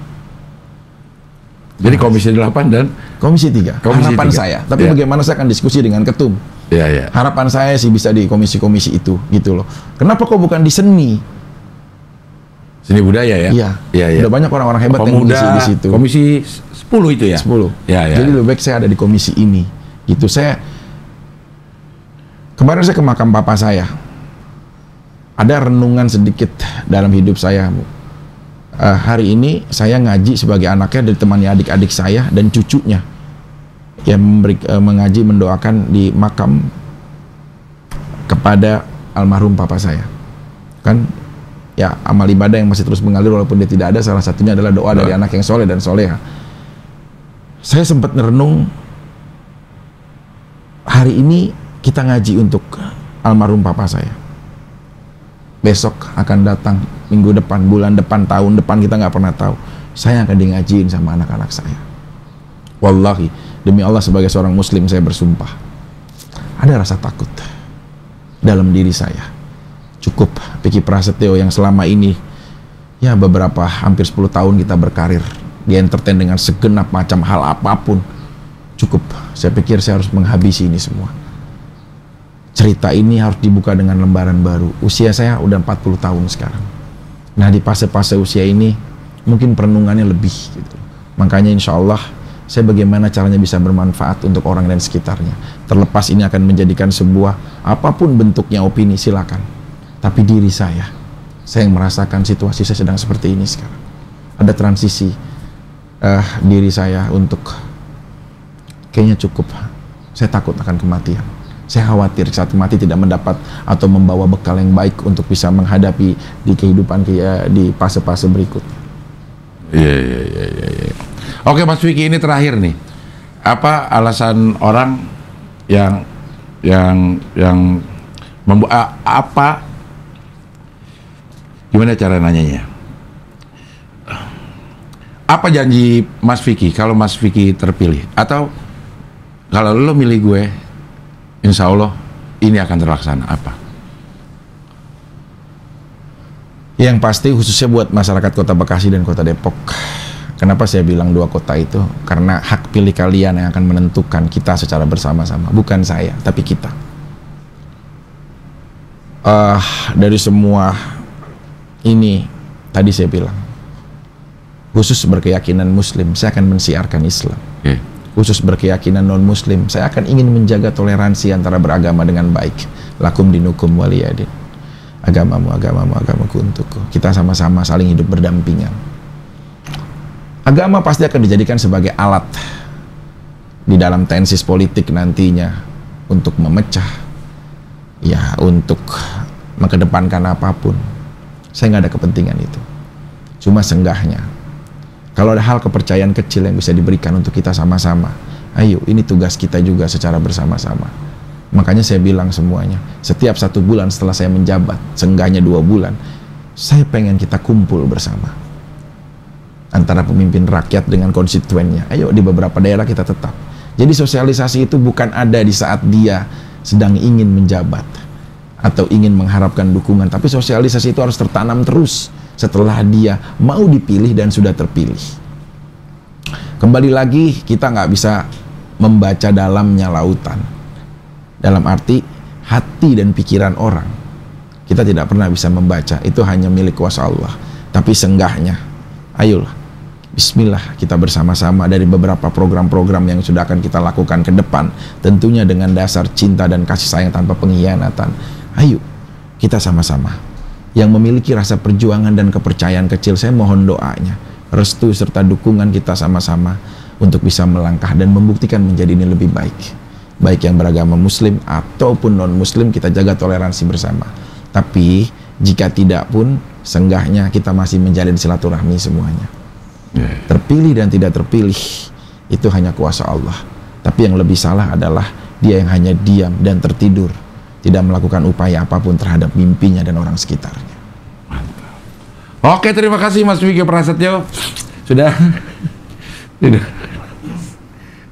[SPEAKER 1] Jadi Komisi 8 dan
[SPEAKER 2] Komisi 3. Harapan saya. Tapi bagaimana saya akan diskusi dengan ketum. Harapan saya sih bisa di komisi-komisi itu, gitu loh. Kenapa kok bukan di seni?
[SPEAKER 1] Seni budaya ya?
[SPEAKER 2] Iya. Udah banyak orang-orang hebat yang mengisi di situ.
[SPEAKER 1] Komisi 10 itu ya?
[SPEAKER 2] 10. Jadi lebih baik saya ada di komisi ini. Gitu. Kemarin saya ke makam papa saya. Ada renungan sedikit dalam hidup saya. Hari ini saya ngaji sebagai anaknya, ditemani adik-adik saya dan cucunya yang mengaji mendoakan di makam kepada almarhum papa saya. Kan ya amal ibadah yang masih terus mengalir walaupun dia tidak ada, salah satunya adalah doa dari anak yang soleh dan soleha. Saya sempat merenung, hari ini kita ngaji untuk almarhum papa saya. besok akan datang, minggu depan, bulan depan, tahun depan, kita nggak pernah tahu. Saya akan di ngajiin sama anak-anak saya. Wallahi, demi Allah sebagai seorang muslim saya bersumpah, ada rasa takut dalam diri saya. Cukup Vicky Prasetyo yang selama ini ya beberapa hampir 10 tahun kita berkarir di entertain dengan segenap macam hal apapun. Cukup, saya pikir saya harus menghabisi ini semua. Cerita ini harus dibuka dengan lembaran baru. Usia saya udah 40 tahun sekarang. Nah, di fase-fase usia ini mungkin perenungannya lebih gitu. Makanya insya Allah saya bagaimana caranya bisa bermanfaat untuk orang dan sekitarnya. Terlepas ini akan menjadikan sebuah apapun bentuknya opini, silakan. Tapi diri saya yang merasakan situasi saya sedang seperti ini sekarang. Ada transisi diri saya untuk kayaknya cukup. Saya takut akan kematian. Saya khawatir saat mati tidak mendapat atau membawa bekal yang baik untuk bisa menghadapi di kehidupan di fase-fase berikutnya.
[SPEAKER 1] Iya. Oke Mas Vicky, ini terakhir nih. Apa alasan orang yang membuat gimana cara nanyanya? Apa janji Mas Vicky kalau Mas Vicky terpilih? Atau kalau lo milih gue, insya Allah ini akan terlaksana apa?
[SPEAKER 2] Yang pasti khususnya buat masyarakat Kota Bekasi dan Kota Depok. Kenapa saya bilang 2 kota itu? Karena hak pilih kalian yang akan menentukan kita secara bersama-sama. Bukan saya, tapi kita. Dari semua ini, tadi saya bilang, khusus berkeyakinan Muslim, saya akan mensiarkan Islam. Khusus berkeyakinan non-Muslim, saya akan ingin menjaga toleransi antara beragama dengan baik. Lakum dinukum waliyadin. Agamamu, agamaku untukku. Kita sama-sama saling hidup berdampingan. Agama pasti akan dijadikan sebagai alat di dalam tensis politik nantinya untuk memecah, ya untuk mengedepankan apapun. Saya nggak ada kepentingan itu. Cuma seenggaknya, kalau ada hal kepercayaan kecil yang bisa diberikan untuk kita sama-sama, ayo, ini tugas kita juga secara bersama-sama. Makanya saya bilang semuanya, setiap 1 bulan setelah saya menjabat, seenggaknya 2 bulan, saya pengen kita kumpul bersama. Antara pemimpin rakyat dengan konstituennya. Ayo, di beberapa daerah kita tetap. Jadi sosialisasi itu bukan ada di saat dia sedang ingin menjabat atau ingin mengharapkan dukungan, tapi sosialisasi itu harus tertanam terus setelah dia mau dipilih dan sudah terpilih. Kembali lagi, kita nggak bisa membaca dalamnya lautan. Dalam arti hati dan pikiran orang, kita tidak pernah bisa membaca. Itu hanya milik kuasa Allah. Tapi seenggaknya, ayolah, bismillah, kita bersama-sama dari beberapa program-program yang sudah akan kita lakukan ke depan, tentunya dengan dasar cinta dan kasih sayang tanpa pengkhianatan. Ayo, kita sama-sama yang memiliki rasa perjuangan dan kepercayaan kecil, saya mohon doanya, restu serta dukungan kita sama-sama untuk bisa melangkah dan membuktikan menjadi ini lebih baik. Baik yang beragama Muslim ataupun non-Muslim, kita jaga toleransi bersama. Tapi jika tidak pun, seenggaknya kita masih menjalin silaturahmi semuanya. Terpilih dan tidak terpilih, itu hanya kuasa Allah. Tapi yang lebih salah adalah dia yang hanya diam dan tertidur, tidak melakukan upaya apapun terhadap mimpinya dan orang sekitarnya.
[SPEAKER 1] Oke, terima kasih Mas Vicky Prasetyo. Sudah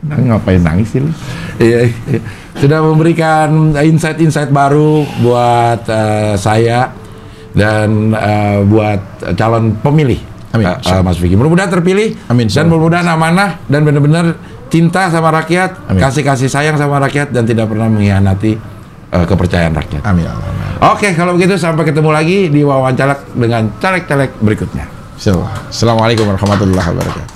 [SPEAKER 1] ngapain nangis sih lu? Iya. Sudah memberikan insight-insight baru buat saya dan buat calon pemilih.
[SPEAKER 2] Amin.
[SPEAKER 1] Mas Vicky. Mudah-mudahan terpilih.
[SPEAKER 2] Amin.
[SPEAKER 1] Dan mudah-mudahan amanah dan benar-benar cinta sama rakyat,
[SPEAKER 2] Amin.
[SPEAKER 1] kasih sayang sama rakyat dan tidak pernah mengkhianati kepercayaan rakyat.
[SPEAKER 2] Amin.
[SPEAKER 1] Oke, kalau begitu sampai ketemu lagi di wawancara dengan caleg-caleg berikutnya.
[SPEAKER 2] Assalamualaikum warahmatullahi wabarakatuh.